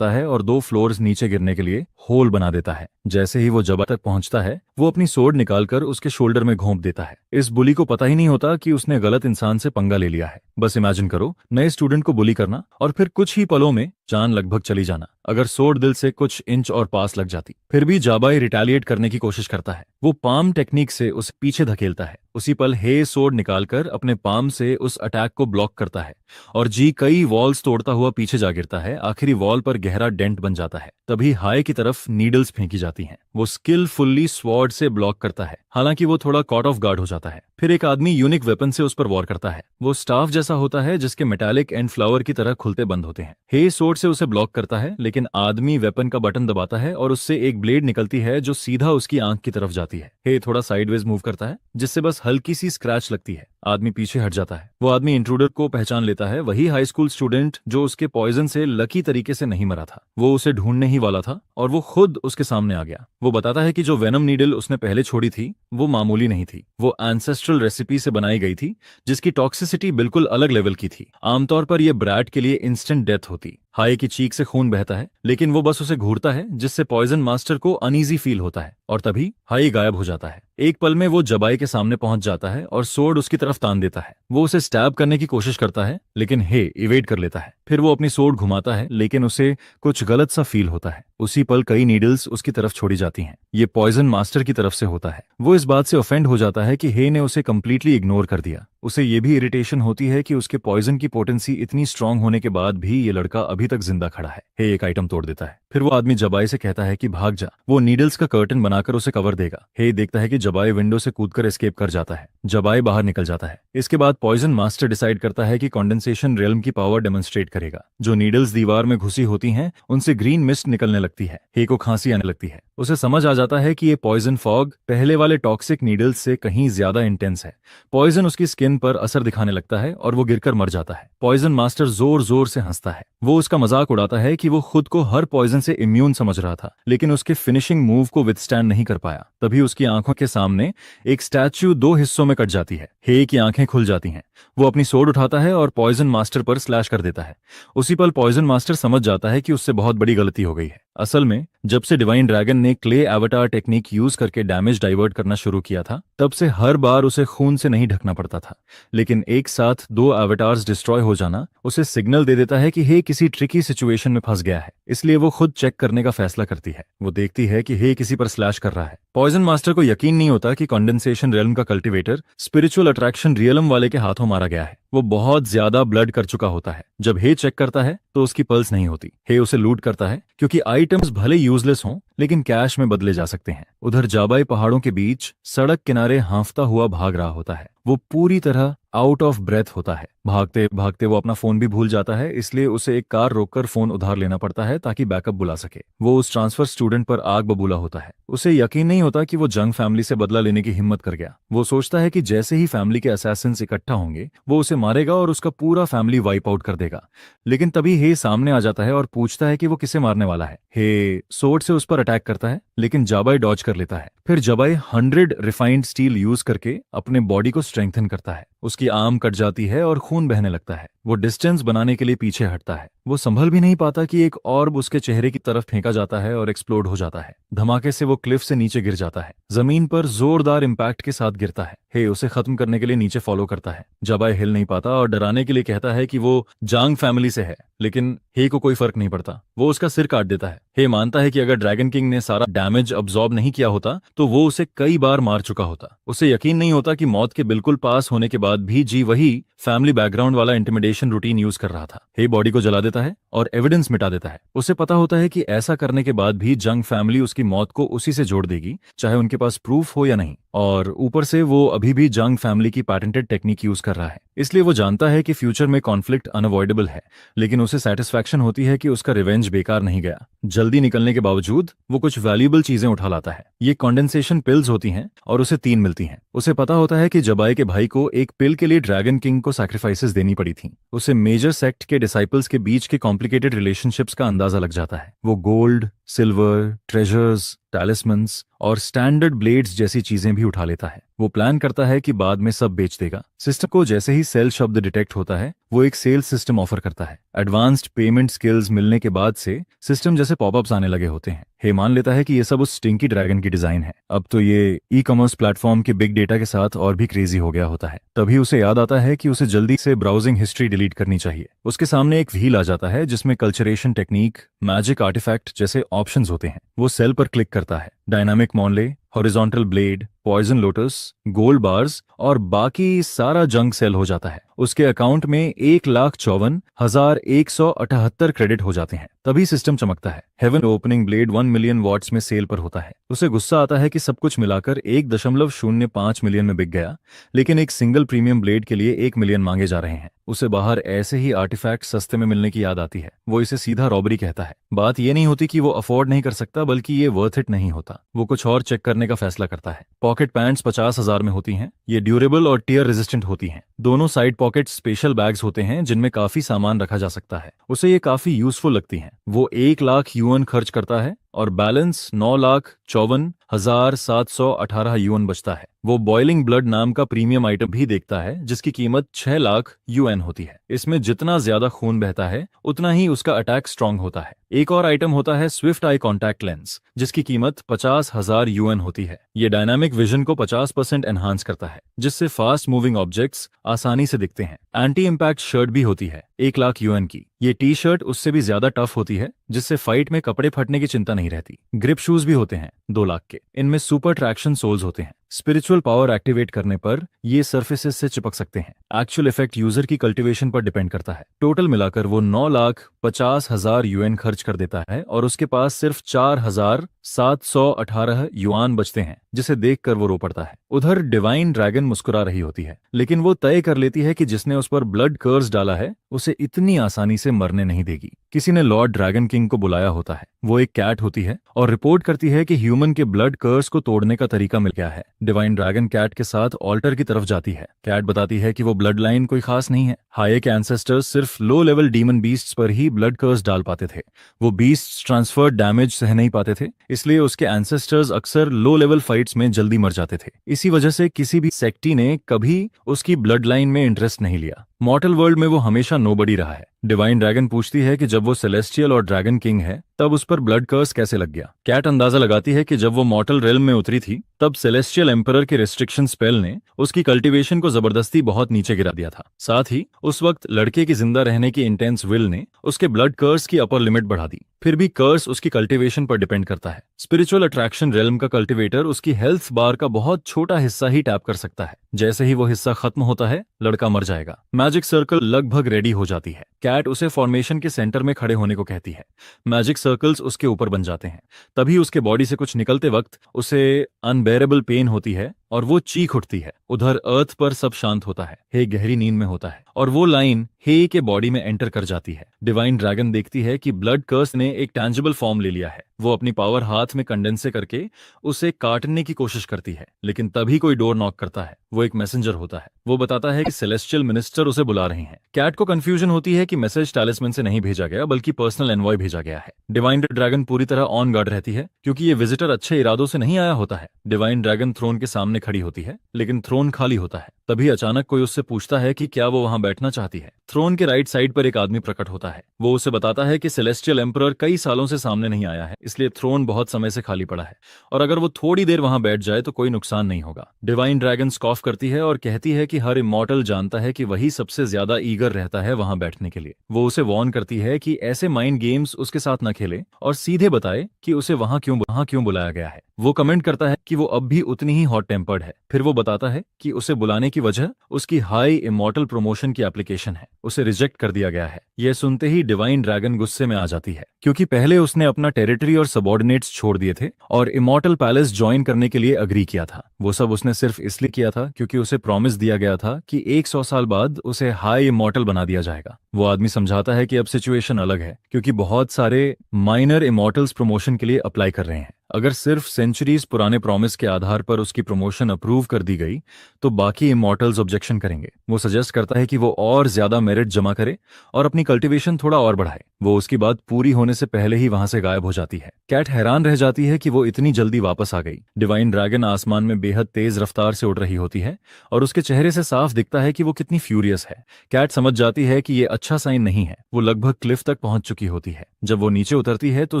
Speaker 1: है और 2 फ्लोर्स नीचे गिरने के लिए होल बना देता है। जैसे ही वो जबा तक पहुंचता है, वो अपनी सोर्ड निकालकर उसके शोल्डर में घोंप देता है। इस बुली को पता ही नहीं होता कि उसने गलत इंसान से पंगा ले लिया है। बस इमेजिन करो, नए स्टूडेंट को बुली करना और फिर कुछ ही पलों में जान लगभग चली जाना। अगर सोर्ड दिल से कुछ इंच और पास लग जाती। फिर भी जाबाई रिटेलिएट करने की कोशिश करता है। वो पाम टेक्निक से उसे पीछे धकेलता है। उसी पल हे सोर्ड निकालकर अपने पाम से उस अटैक को ब्लॉक करता है और जी कई वॉल्स तोड़ता हुआ पीछे जा गिरता है। आखिरी वॉल पर गहरा डेंट बन जाता है। तभी हाई की तरफ नीडल्स फेंकी जाती हैं। वो स्किलफुल्ली स्वॉर्ड से ब्लॉक करता है, हालांकि वो थोड़ा कॉट ऑफ गार्ड हो जाता है। फिर एक आदमी यूनिक वेपन से उस पर वॉर करता है। वो स्टाफ जैसा होता है जिसके मेटालिक एंड फ्लावर की तरह खुलते बंद होते हैं। हे सोर्ड से उसे ब्लॉक करता है, लेकिन आदमी वेपन का बटन दबाता है और उससे एक ब्लेड निकलती है जो सीधा उसकी आंख की तरफ जाती है। हे थोड़ा साइडवेज मूव करता है, जिससे बस हल्की सी स्क्रैच लगती है। आदमी पीछे हट जाता है। वो आदमी इंट्रूडर को पहचान लेता है, वही हाई स्कूल स्टूडेंट जो उसके पॉइजन से लकी तरीके से नहीं मरा था। वो उसे ढूंढने ही वाला था और वो खुद उसके सामने आ गया। वो बताता है कि जो वेनम नीडल उसने पहले छोड़ी थी वो मामूली नहीं थी। वो एंसेस्ट्रल रेसिपी से बनाई गई थी, जिसकी टॉक्सिसिटी बिल्कुल अलग लेवल की थी। आमतौर पर यह ब्रैट के लिए इंस्टेंट डेथ होती। हाई की चीख से खून बहता है, लेकिन वो बस उसे घूरता है, जिससे पॉइजन मास्टर को अनईजी फील होता है और तभी हाई गायब हो जाता है। एक पल में वो जबाई के सामने पहुंच जाता है और सोर्ड उसकी तरफ तान देता है। वो उसे स्टैब करने की कोशिश करता है, लेकिन हे इवेड कर लेता है। फिर वो अपनी सोर्ड घुमाता है, लेकिन उसे कुछ गलत सा फील होता है। उसी पल कई नीडल्स उसकी तरफ छोड़ी जाती हैं। ये पॉइजन मास्टर की तरफ से होता है। वो इस बात से ऑफेंड हो जाता है कि हे ने उसे कंप्लीटली इग्नोर कर दिया। उसे ये भी इरिटेशन होती है कि उसके पॉइजन की पोटेंसी इतनी स्ट्रांग होने के बाद भी ये लड़का अभी तक जिंदा खड़ा है। हे एक आइटम तोड़ देता है। फिर वो आदमी जबाई से कहता है कि भाग जा, वो नीडल्स का कर्टन बनाकर उसे कवर देगा। हे देखता है कि जबाई विंडो से कूदकर एस्केप कर जाता है। जबाई बाहर निकल जाता है। इसके बाद पॉइजन मास्टर डिसाइड करता है कि कंडेंसेशन रेल्म की पावर डेमोन्स्ट्रेट करेगा। जो नीडल्स दीवार में घुसी होती हैं, उनसे ग्रीन मिस्ट निकलने लगती है। हे को खांसी आने लगती है। उसे समझ आ जाता है कि ये पॉइजन फॉग पहले वाले टॉक्सिक नीडल्स से कहीं ज्यादा इंटेंस है। पॉइजन उसकी स्किन पर असर दिखाने लगता है और वो गिरकर मर जाता है। पॉइजन मास्टर जोर जोर से हंसता है। वो उसका मजाक उड़ाता है कि वो खुद को हर पॉइजन से इम्यून समझ रहा था, लेकिन उसके फिनिशिंग मूव को विथस्टैंड नहीं कर पाया। तभी उसकी आंखों के सामने एक स्टैच्यू 2 हिस्सों में कट जाती है। हे की आंखें खुल जाती हैं। वो अपनी सोर्ड उठाता है और पॉइजन मास्टर पर स्लैश कर देता है। उसी पल पॉइजन मास्टर समझ जाता है कि उससे बहुत बड़ी गलती हो गई है। असल में जब से डिवाइन ड्रैगन ने क्ले एवाटार टेक्निक यूज करके डैमेज डाइवर्ट करना शुरू किया था, तब से हर बार उसे खून से नहीं ढकना पड़ता था। लेकिन एक साथ 2 एवाटार्स डिस्ट्रॉय हो जाना उसे सिग्नल दे देता है कि हे किसी ट्रिकी सिचुएशन में फंस गया है। इसलिए वो खुद चेक करने का फैसला करती है। वो देखती है कि हे किसी पर स्लैश कर रहा है। पॉइजन मास्टर को यकीन नहीं होता कि कंडेंसेशन रियल्म का कल्टीवेटर स्पिरिचुअल अट्रैक्शन रियलम वाले के हाथों मारा गया है। वो बहुत ज्यादा ब्लड कर चुका होता है। जब हे चेक करता है तो उसकी पल्स नहीं होती। हे उसे लूट करता है क्योंकि आइटम्स भले यूजलेस हों लेकिन कैश में बदले जा सकते हैं। उधर जाबाई पहाड़ों के बीच सड़क किनारे हांफता हुआ भाग रहा होता है। वो पूरी तरह आउट ऑफ ब्रेथ होता है। भागते भागते वो अपना फोन भी भूल जाता है, इसलिए उसे एक कार रोककर फोन उधार लेना पड़ता है ताकि बैकअप बुला सके। वो उस ट्रांसफर स्टूडेंट पर आग बबूला होता है। उसे यकीन नहीं होता कि वो जंग फैमिली से बदला लेने की हिम्मत कर गया। वो सोचता है कि जैसे ही फैमिली के असैसिन्स इकट्ठा होंगे वो उसे मारेगा और उसका पूरा फैमिली वाइप आउट कर देगा। लेकिन तभी हे सामने आ जाता है और पूछता है कि वो किसे मारने वाला है। हे सोर्ड से उस पर अटैक करता है लेकिन जाबाई डॉज कर लेता है। फिर जाबाई 100 रिफाइंड स्टील यूज करके अपने बॉडी को स्ट्रेंथन करता है। उसकी आर्म कट जाती है और खून बहने लगता है। वो डिस्टेंस बनाने के लिए पीछे हटता है। वो संभल भी नहीं पाता कि एक ऑर्ब उसके चेहरे की तरफ फेंका जाता है और एक्सप्लोड हो जाता है। धमाके से वो क्लिफ से नीचे गिर जाता है। जमीन पर जोरदार इम्पैक्ट के साथ गिरता है। हे उसे खत्म करने के लिए नीचे फॉलो करता है। जाबाई हिल नहीं पाता और डराने के लिए कहता है कि वो जांग फैमिली से है, लेकिन हे को कोई फर्क नहीं पड़ता। वो उसका सिर काट देता है। हे मानता है कि अगर ड्रैगन किंग ने सारा डैमेज अब्सॉर्ब नहीं किया होता तो वो उसे कई बार मार चुका होता। उसे यकीन नहीं होता कि मौत के बिल्कुल पास होने के बाद भी जी वही फैमिली बैकग्राउंड वाला इंटिमिडेशन रूटीन यूज कर रहा था। हे बॉडी को जला देता है और एविडेंस मिटा देता है। उसे पता होता है कि ऐसा करने के बाद भी जंग फैमिली उसकी मौत को उसी से जोड़ देगी, चाहे उनके पास प्रूफ हो या नहीं। और ऊपर से वो अभी भी जंग फैमिली की पैटेंटेड टेक्निक यूज कर रहा है। इसलिए वो जानता है कि फ्यूचर में कॉन्फ्लिक्ट अनअवॉइडेबल है, लेकिन उसे सेटिस्फैक्शन होती है कि उसका रिवेंज बेकार नहीं गया। जल्दी निकलने के बावजूद वो कुछ वैल्यूएबल चीजें उठा लाता है। ये कंडेंसेशन पिल्स होती हैं और उसे 3 मिलती हैं। उसे पता होता है कि जबाई के भाई को एक पिल के लिए ड्रैगन किंग को सैक्रिफाइसेस देनी पड़ी थी। उसे मेजर सेक्ट के डिसाइपल्स के बीच के कॉम्प्लिकेटेड रिलेशनशिप्स का अंदाजा लग जाता है। वो गोल्ड, सिल्वर, ट्रेजर्स, टैलिस्मन्स और स्टैंडर्ड ब्लेड्स जैसी चीजें भी उठा लेता है। वो प्लान करता है कि बाद में सब बेच देगा। सिस्टम को जैसे ही सेल शब्द डिटेक्ट होता है वो एक सेल्स सिस्टम ऑफर करता है। एडवांस्ड पेमेंट स्किल्स मिलने के बाद से सिस्टम जैसे पॉपअप्स आने लगे होते हैं। हे मान लेता है कि ये सब उस स्टिंकी ड्रैगन की डिजाइन है। अब तो ये ई कॉमर्स प्लेटफॉर्म के बिग डेटा के साथ और भी क्रेजी हो गया होता है। तभी उसे याद आता है कि उसे जल्दी से ब्राउजिंग हिस्ट्री डिलीट करनी चाहिए। उसके सामने एक व्हील आ जाता है जिसमें कल्चरेशन टेक्निक, मैजिक आर्टिफैक्ट जैसे ऑप्शंस होते हैं। वो सेल पर क्लिक करता है। डायनामिक मॉनले, horizontal blade, poison lotus, gold bars और बाकी सारा जंक सेल हो जाता है। उसके अकाउंट में 1,54,178 क्रेडिट हो जाते हैं। तभी सिस्टम चमकता है। Heaven opening blade 1 million watts में सेल पर होता है। उसे गुस्सा आता है कि सब कुछ मिलाकर 1.05 मिलियन में बिक गया, लेकिन एक सिंगल प्रीमियम ब्लेड के लिए 1 मिलियन मांगे जा रहे हैं। उसे बाहर ऐसे ही आर्टिफैक्ट सस्ते में मिलने की याद आती है। वो इसे सीधा रॉबरी कहता है। बात ये नहीं होती कि वो अफोर्ड नहीं कर सकता, बल्कि ये वर्थ इट नहीं होता। वो कुछ और चेक करने का फैसला करता है। पॉकेट पैंट्स 50,000 में होती हैं। ये ड्यूरेबल और टियर रेजिस्टेंट होती हैं। दोनों साइड पॉकेट स्पेशल बैग्स होते हैं जिनमें काफी सामान रखा जा सकता है। उसे ये काफी यूजफुल लगती हैं। वो 1 लाख युआन खर्च करता है और बैलेंस 9,54,718 युआन बचता है। वो बॉइलिंग ब्लड नाम का प्रीमियम आइटम भी देखता है जिसकी कीमत 6 लाख युआन होती है। इसमें जितना ज्यादा खून बहता है उतना ही उसका अटैक स्ट्रांग होता है। एक और आइटम होता है स्विफ्ट आई कॉन्टैक्ट लेंस जिसकी कीमत 50,000 युआन होती है। ये डायनामिक विजन को 50% एनहांस करता है जिससे फास्ट मूविंग ऑब्जेक्ट्स आसानी से दिखते हैं। एंटी इम्पैक्ट शर्ट भी होती है 1 लाख युआन की। ये टी शर्ट उससे भी ज्यादा टफ होती है जिससे फाइट में कपड़े फटने की चिंता नहीं रहती। ग्रिप शूज भी होते हैं 2 लाख के। इनमें सुपर ट्रैक्शन सोल्स होते हैं। स्पिरिचुअल पावर एक्टिवेट करने पर ये सरफेसेस से चिपक सकते हैं। एक्चुअल इफेक्ट यूजर की कल्टीवेशन पर डिपेंड करता है। टोटल मिलाकर वो 9,50,000 युआन खर्च कर देता है और उसके पास सिर्फ 4,718 युआन बचते हैं, जिसे देखकर वो रो पड़ता है। उधर डिवाइन ड्रैगन मुस्कुरा रही होती है, लेकिन वो तय कर लेती है कि जिसने उस पर ब्लड कर्स डाला है उसे इतनी आसानी से मरने नहीं देगी। किसी ने लॉर्ड ड्रैगन किंग को बुलाया होता है। वो एक कैट होती है और रिपोर्ट करती है कि ह्यूमन के ब्लड कर्स को तोड़ने का तरीका मिल गया है। डिवाइन ड्रैगन कैट के साथ ऑल्टर की तरफ जाती है। कैट बताती है कि वो ब्लड लाइन कोई खास नहीं है। हाये के एंसेस्टर्स सिर्फ लो लेवल डीमन बीस्ट्स पर ही ब्लड कर्स डाल पाते थे। वो बीस्ट्स ट्रांसफर्ड डैमेज सह नहीं पाते थे, इसलिए उसके एंसेस्टर्स अक्सर लो लेवल फाइट्स में जल्दी मर जाते थे। इसी वजह से किसी भी सेक्टी ने कभी उसकी ब्लड लाइन में इंटरेस्ट नहीं लिया। मॉर्टल वर्ल्ड में वो हमेशा नोबडी रहा है। डिवाइन ड्रैगन पूछती है कि जब वो सेलेस्टियल और ड्रैगन किंग है तब उस पर ब्लड कर्स कैसे लग गया। कैट अंदाजा लगाती है कि जब वो मॉर्टल रेल्म में उतरी थी तब सेलेस्टियल एम्परर के रिस्ट्रिक्शन स्पेल ने उसकी कल्टीवेशन को जबरदस्ती बहुत नीचे गिरा दिया था। साथ ही उस वक्त लड़के की जिंदा रहने की इंटेंस विल ने उसके ब्लड कर्स की अपर लिमिट बढ़ा दी। फिर भी कर्स उसकी कल्टीवेशन पर डिपेंड करता है। स्पिरिचुअल अट्रैक्शन रेल्म का कल्टीवेटर उसकी हेल्थ बार का बहुत छोटा हिस्सा ही टैप कर सकता है। जैसे ही वो हिस्सा खत्म होता है लड़का मर जाएगा। मैजिक सर्कल लगभग रेडी हो जाती है। कैट उसे फॉर्मेशन के सेंटर में खड़े होने को कहती है। मैजिक सर्कल्स उसके ऊपर बन जाते हैं। तभी उसके बॉडी से कुछ निकलते वक्त उसे अनबेरेबल पेन होती है और वो चीख उठती है। उधर अर्थ पर सब शांत होता है। हे गहरी नींद में होता है और वो लाइन हे के बॉडी में एंटर कर जाती है। डिवाइन ड्रैगन देखती है कि ब्लड कर्स ने एक टैंजिबल फॉर्म ले लिया है। वो अपनी पावर हाथ में कंडेंसे करके उसे काटने की कोशिश करती है, लेकिन तभी कोई डोर नॉक करता है। वो एक मैसेंजर होता है। वो बताता है कि सेलेस्टियल मिनिस्टर उसे बुला रहे हैं। कैट को कंफ्यूजन होती है कि मैसेज टैलिस्मैन से नहीं भेजा गया बल्कि पर्सनल एनवॉय भेजा गया है। डिवाइन ड्रैगन पूरी तरह ऑन गार्ड रहती है क्योंकि ये विजिटर अच्छे इरादों से नहीं आया होता है। डिवाइन ड्रैगन थ्रोन के सामने खड़ी होती है, लेकिन थ्रोन खाली होता है। तभी अचानक कोई उससे पूछता है कि क्या वो वहां बैठना चाहती है। थ्रोन के राइट साइड पर एक आदमी प्रकट होता है। वो उसे बताता है कि सेलेस्टियल एम्परर कई सालों से सामने नहीं आया है, इसलिए थ्रोन बहुत समय से खाली पड़ा है और अगर वो थोड़ी देर वहां बैठ जाए तो कोई नुकसान नहीं होगा। डिवाइन ड्रैगन स्कॉफ करती है और कहती है कि हर इमॉर्टल जानता है कि वही सबसे ज्यादा ईगर रहता है वहां बैठने के लिए। वो उसे वॉर्न करती है कि ऐसे माइंड गेम्स उसके साथ न खेले और सीधे बताए कि उसे वहां क्यों बुलाया गया है। वो कमेंट करता है कि वो अब भी उतनी ही हॉट टेम्पर्ड है। फिर वो बताता है कि उसे बुलाने की वजह उसकी हाई इमॉर्टल प्रमोशन की एप्लीकेशन है। उसे रिजेक्ट कर दिया गया है। यह सुनते ही डिवाइन ड्रैगन गुस्से में आ जाती है क्योंकि पहले उसने अपना टेरिटरी और सबॉर्डिनेट्स छोड़ दिए थे और इमॉर्टल पैलेस ज्वाइन करने के लिए अग्री किया था। वो सब उसने सिर्फ इसलिए किया था क्योंकि उसे प्रॉमिस दिया गया था कि 100 साल बाद उसे हाई इमॉर्टल बना दिया जाएगा। वो आदमी समझाता है कि अब सिचुएशन अलग है क्योंकि बहुत सारे माइनर इमॉर्टल्स प्रमोशन के लिए अप्लाई कर रहे हैं। अगर सिर्फ सेंचुरीज पुराने प्रॉमिस के आधार पर उसकी प्रमोशन अप्रूव कर दी गई तो बाकी इमॉर्टल्स ऑब्जेक्शन करेंगे। वो सजेस्ट करता है कि वो और ज्यादा मेरिट जमा करे और अपनी कल्टीवेशन थोड़ा और बढ़ाए। वो उसकी बात पूरी होने से पहले ही वहां से गायब हो जाती है। कैट हैरान रह जाती है कि वो इतनी जल्दी वापस आ गई। डिवाइन ड्रैगन आसमान में बेहद तेज रफ्तार से उड़ रही होती है और उसके चेहरे से साफ दिखता है कि वो कितनी फ्यूरियस है। कैट समझ जाती है कि ये अच्छा साइन नहीं है। वो लगभग क्लिफ तक पहुंच चुकी होती है। जब वो नीचे उतरती है तो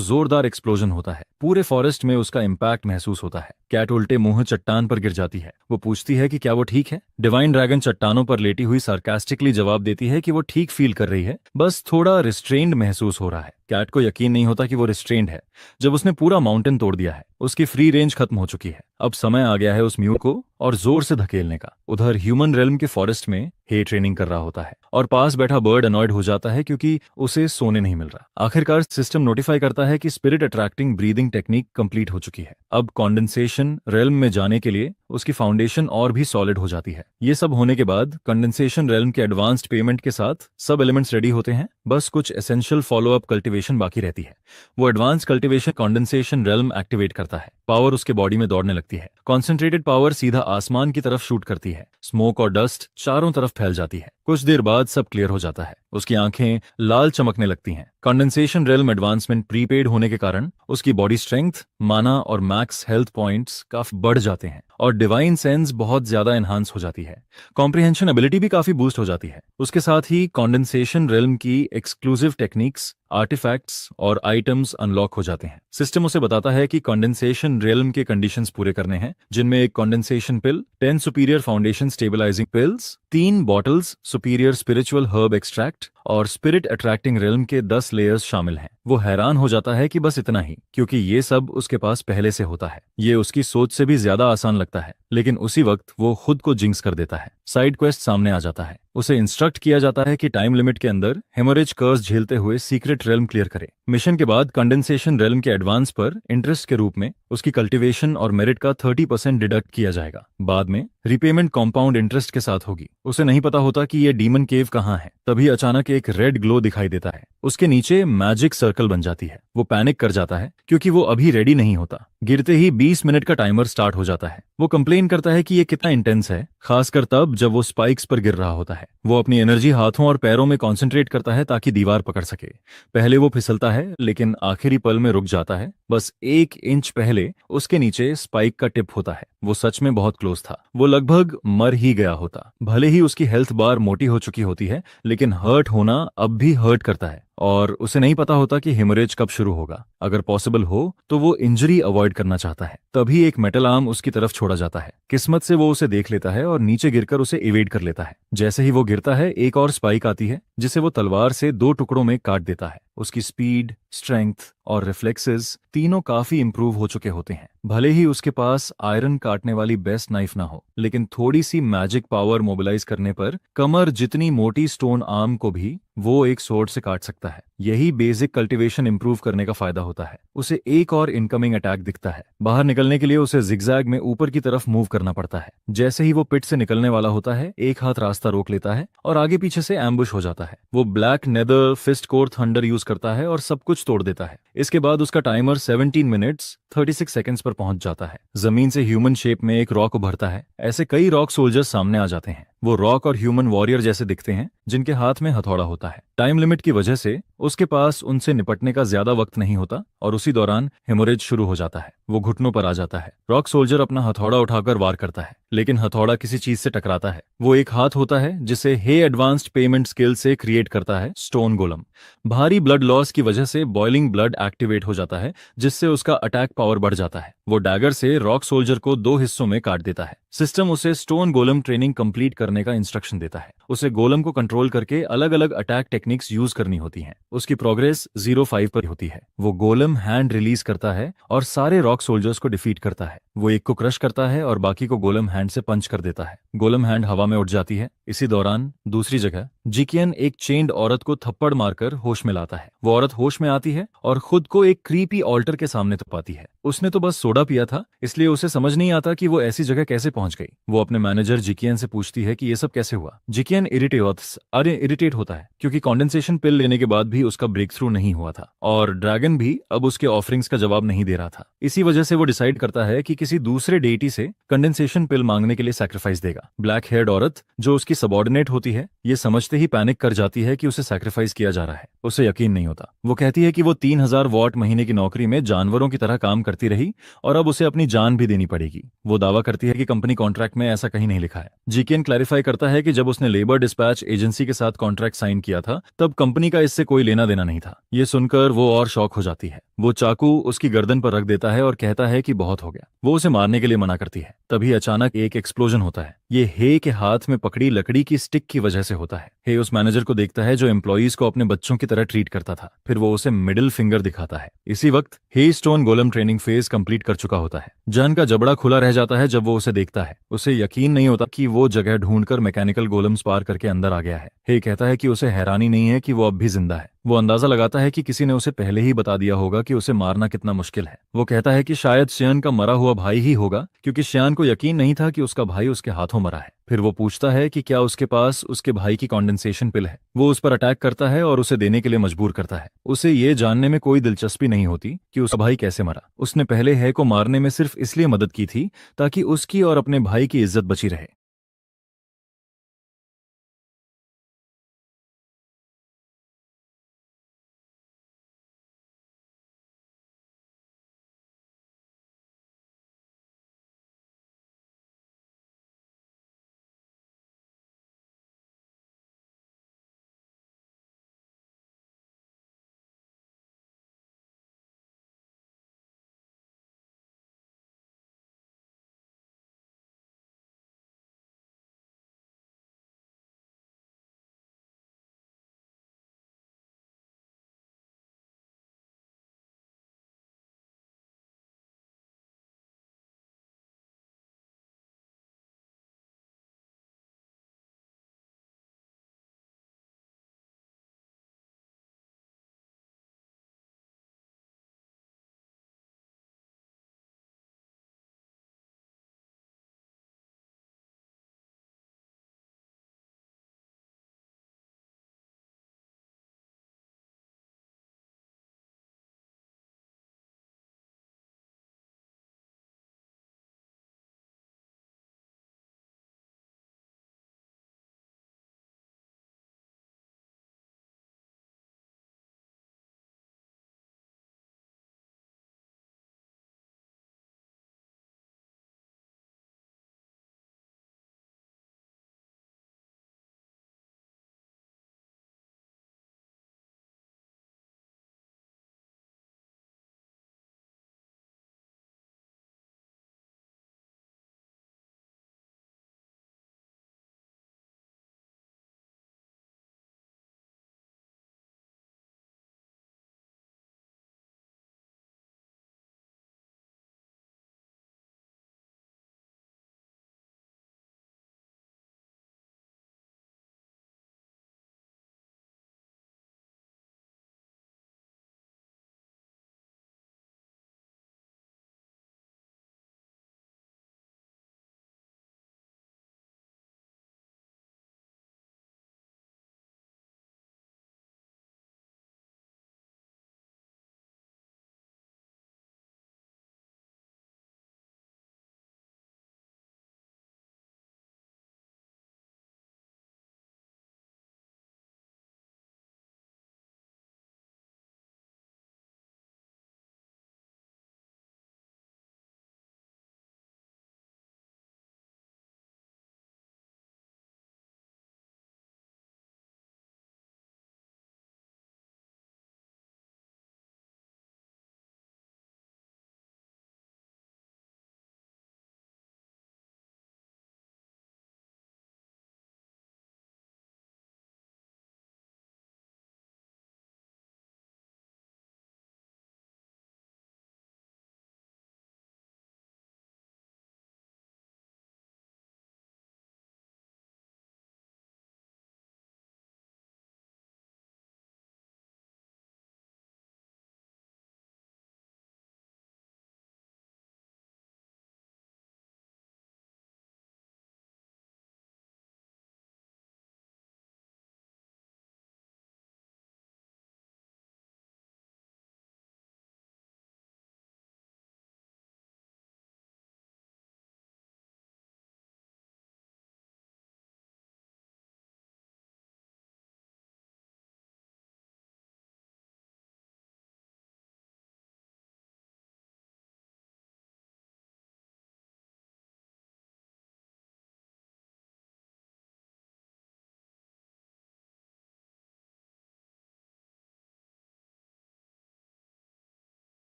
Speaker 1: जोरदार एक्सप्लोजन होता है। पूरे फॉरेस्ट में उसका इम्पैक्ट महसूस होता है। कैट उल्टे मुंह चट्टान पर गिर जाती है। वो पूछती है कि क्या वो ठीक है। डिवाइन ड्रैगन चट्टानों पर लेटी हुई सार्कास्टिकली जवाब देती है कि वो ठीक फील कर रही है, बस थोड़ा रिस्ट्रेन्ड महसूस हो रहा है। कैट को यकीन नहीं होता कि वो रिस्ट्रेन्ड है जब उसने पूरा माउंटेन तोड़ दिया है। उसकी फ्री रेंज खत्म हो चुकी है। अब समय आ गया है उस म्यूट को और जोर से धकेलने का। उधर ह्यूमन रेल्म के फॉरेस्ट में हे ट्रेनिंग कर रहा होता है और पास बैठा बर्ड अनॉयड हो जाता है क्योंकि उसे सोने नहीं मिल रहा। आखिरकार सिस्टम नोटिफाई करता है कि spirit attracting breathing technique complete हो चुकी है। अब कंडेंसेशन रेल्म में जाने के लिए उसकी फाउंडेशन और भी सॉलिड हो जाती है। ये सब होने के बाद कंडेंसेशन रेल्म के एडवांस्ड पेमेंट के साथ सब एलिमेंट्स रेडी होते हैं। बस कुछ एसेंशियल फॉलोअप कल्टीवेशन बाकी रहती है। वो advance cultivation condensation realm activate करता है। पावर उसके बॉडी में दौड़ने लगती है। कॉन्सेंट्रेटेड पावर सीधा आसमान की तरफ शूट करती है। स्मोक और डस्ट चारों तरफ फैल जाती है। कुछ देर बाद सब क्लियर हो जाता है। उसकी आंखें लाल चमकने लगती हैं। कंडेंसेशन रेल्म एडवांसमेंट प्रीपेड होने के कारण उसकी बॉडी स्ट्रेंथ, माना और मैक्स हेल्थ पॉइंट्स काफी बढ़ जाते हैं और डिवाइन सेंस बहुत ज्यादा एनहांस हो जाती है। कॉम्प्रिहेंशन एबिलिटी भी काफी बूस्ट हो जाती है। उसके साथ ही कंडेंसेशन रेल्म की एक्सक्लूसिव टेक्निक्स, आर्टिफैक्ट्स और आइटम्स अनलॉक हो जाते हैं। सिस्टम उसे बताता है कि कंडेंसेशन रेल्म के कंडीशंस पूरे करने हैं, जिनमें एक condensation pill, 10 superior foundation stabilising pills, 3 bottles superior spiritual herb extract और स्पिरिट अट्रैक्टिंग रेल्म के 10 लेयर्स शामिल हैं। वो हैरान हो जाता है कि बस इतना ही, क्योंकि ये सब उसके पास पहले से होता है। ये उसकी सोच से भी ज्यादा आसान लगता है, लेकिन उसी वक्त वो खुद को जिंक्स कर देता है। साइड क्वेस्ट सामने आ जाता है। उसे इंस्ट्रक्ट किया जाता है कि टाइम लिमिट के अंदर हेमोरेज कर्स झेलते हुए सीक्रेट रेल्म क्लियर करे। मिशन के बाद कंडेंसेशन रेल्म के एडवांस पर इंटरेस्ट के रूप में उसकी कल्टीवेशन और मेरिट का 30% डिडक्ट किया जाएगा। बाद में रिपेमेंट कॉम्पाउंड इंटरेस्ट के साथ होगी। उसे नहीं पता होता कि ये डीमन केव कहाँ है। तभी अचानक एक रेड ग्लो दिखाई देता है। उसके नीचे मैजिक सर्कल बन जाती है। वो पैनिक कर जाता है क्योंकि वो अभी रेडी नहीं होता। गिरते ही 20 मिनट का टाइमर स्टार्ट हो जाता है। वो कंप्लेन करता है कि ये कितना इंटेंस है, खासकर तब जब वो स्पाइक्स पर गिर रहा होता है। वो अपनी एनर्जी हाथों और पैरों में कंसंट्रेट करता है ताकि दीवार पकड़ सके। पहले वो फिसलता है, लेकिन आखिरी पल में रुक जाता है। बस 1 इंच पहले उसके नीचे स्पाइक का टिप होता है। वो सच में बहुत क्लोज था, वो लगभग मर ही गया होता। भले ही उसकी हेल्थ बार मोटी हो चुकी होती है, लेकिन हर्ट होना अब भी हर्ट करता है और उसे नहीं पता होता कि हेमोरेज कब शुरू होगा। अगर पॉसिबल हो तो वो इंजरी अवॉइड करना चाहता है। तभी एक मेटल आर्म उसकी तरफ छोड़ा जाता है। किस्मत से वो उसे देख लेता है और नीचे गिरकर उसे इवेड कर लेता है। जैसे ही वो गिरता है, एक और स्पाइक आती है जिसे वो तलवार से 2 टुकड़ों में काट देता है। उसकी स्पीड, स्ट्रेंथ और रिफ्लेक्सेस तीनों काफी इंप्रूव हो चुके होते हैं। भले ही उसके पास आयरन काटने वाली बेस्ट नाइफ ना हो, लेकिन थोड़ी सी मैजिक पावर मोबिलाइज करने पर कमर जितनी मोटी स्टोन आर्म को भी वो एक स्वॉर्ड से काट सकता है। यही बेसिक कल्टीवेशन इंप्रूव करने का फायदा होता है। उसे एक और इनकमिंग अटैक दिखता है। बाहर निकलने के लिए उसे जिगजैग में ऊपर की तरफ मूव करना पड़ता है। जैसे ही वो पिट से निकलने वाला होता है, एक हाथ रास्ता रोक लेता है और आगे पीछे से एम्बुश हो जाता है। वो black nether fist core thunder use करता है और सब कुछ तोड़ देता है। इसके बाद उसका टाइमर 17 मिनट्स 36 सेकंड्स पर पहुंच जाता है। जमीन से ह्यूमन शेप में एक रॉक उभरता है। ऐसे कई रॉक सोल्जर्स सामने आ जाते हैं। वो रॉक और ह्यूमन वॉरियर जैसे दिखते हैं, जिनके हाथ में हथौड़ा होता है। टाइम लिमिट की वजह से उसके पास उनसे निपटने का ज्यादा वक्त नहीं होता और उसी दौरान हेमोरेज शुरू हो जाता है। वो घुटनों पर आ जाता है। रॉक सोल्जर अपना हथौड़ा उठाकर वार करता है, लेकिन हथौड़ा किसी चीज से टकराता है। वो एक हाथ होता है जिसे हे एडवांस्ड पेमेंट स्किल से क्रिएट करता है स्टोन गोलम। भारी ब्लड लॉस की वजह से बॉइलिंग ब्लड एक्टिवेट हो जाता है, जिससे उसका अटैक पावर बढ़ जाता है। वो डैगर से रॉक सोल्जर को 2 हिस्सों में काट देता है। सिस्टम उसे स्टोन गोलम ट्रेनिंग कंप्लीट करने का इंस्ट्रक्शन देता है। उसे गोलम को कंट्रोल करके अलग अलग अटैक टेक्निक्स यूज करनी होती हैं। उसकी प्रोग्रेस 0-5 पर होती है। वो गोलम हैंड रिलीज करता है और सारे रॉक सोल्जर्स को डिफीट करता है। वो एक को क्रश करता है और बाकी को गोलम हैंड से पंच कर देता है। गोलम हैंड हवा में उड़ जाती है। इसी दौरान दूसरी जगह जिकियन एक चेन्ड औरत को थप्पड़ मारकर होश में लाता है। वो औरत होश में आती है और खुद को एक क्रीपी ऑल्टर के सामने तपाती है। उसने तो बस सोडा पिया था, इसलिए उसे समझ नहीं आता कि वो ऐसी जगह कैसे पहुंच गई। वो अपने मैनेजर जिकियन से पूछती है कि ये सब कैसे हुआ। जिकियन इरिटेट होता है क्योंकि कॉन्डेंसेशन पिल लेने के बाद भी उसका ब्रेक थ्रू नहीं हुआ था और ड्रैगन भी अब उसके ऑफरिंग्स का जवाब नहीं दे रहा था। इसी वजह से वो डिसाइड करता है कि किसी दूसरे डेटी से कंडेंसेशन पिल मांगने के लिए सैक्रिफाइस देगा। ब्लैक हेयर्ड औरत, जो उसकी सबॉर्डिनेट होती है, ये समझते ही पैनिक कर जाती है कि उसे सैक्रिफाइस किया जा रहा है। उसे यकीन नहीं होता। वो कहती है कि वो 3000 वॉट महीने की नौकरी में जानवरों की तरह काम करती रही और अब उसे अपनी जान भी देनी पड़ेगी। वो दावा करती है कि कंपनी कॉन्ट्रैक्ट में ऐसा कहीं नहीं लिखा है। जिकियन क्लैरिफाई करता है कि जब उसने लेबर डिस्पैच एजेंसी के साथ कॉन्ट्रैक्ट साइन किया था, तब कंपनी का इससे कोई लेना देना नहीं था। ये सुनकर वो और शॉक हो जाती है। वो चाकू उसकी गर्दन पर रख देता है और कहता है कि बहुत हो गया। वो उसे मारने के लिए मना करती है। तभी अचानक एक एक्सप्लोजन होता है। ये हे के हाथ में पकड़ी लकड़ी की स्टिक की वजह से होता है। हे उस मैनेजर को देखता है जो एम्प्लॉइज को अपने बच्चों की तरह ट्रीट करता था। फिर वो उसे मिडिल फिंगर दिखाता है। इसी वक्त हे स्टोन गोलम ट्रेनिंग फेज कंप्लीट कर चुका होता है। जन का जबड़ा खुला रह जाता है जब वो उसे देखता है। उसे यकीन नहीं होता कि वो जगह ढूंढकर मैकेनिकल गोलम्स पार करके अंदर आ गया है। हे कहता है कि उसे हैरानी नहीं है कि वो अब भी जिंदा है। वो अंदाजा लगाता है कि किसी ने उसे पहले ही बता दिया होगा कि उसे मारना कितना मुश्किल है। वो कहता है कि शायद श्यान का मरा हुआ भाई ही होगा, क्योंकि श्यान को यकीन नहीं था कि उसका भाई उसके हाथों मरा है। फिर वो पूछता है कि क्या उसके पास उसके भाई की कॉन्डेंसेशन पिल है। वो उस पर अटैक करता है और उसे देने के लिए मजबूर करता है। उसे ये जानने में कोई दिलचस्पी नहीं होती कि उसका भाई कैसे मरा। उसने पहले है को मारने में सिर्फ इसलिए मदद की थी ताकि उसकी और अपने भाई की इज्जत बची रहे।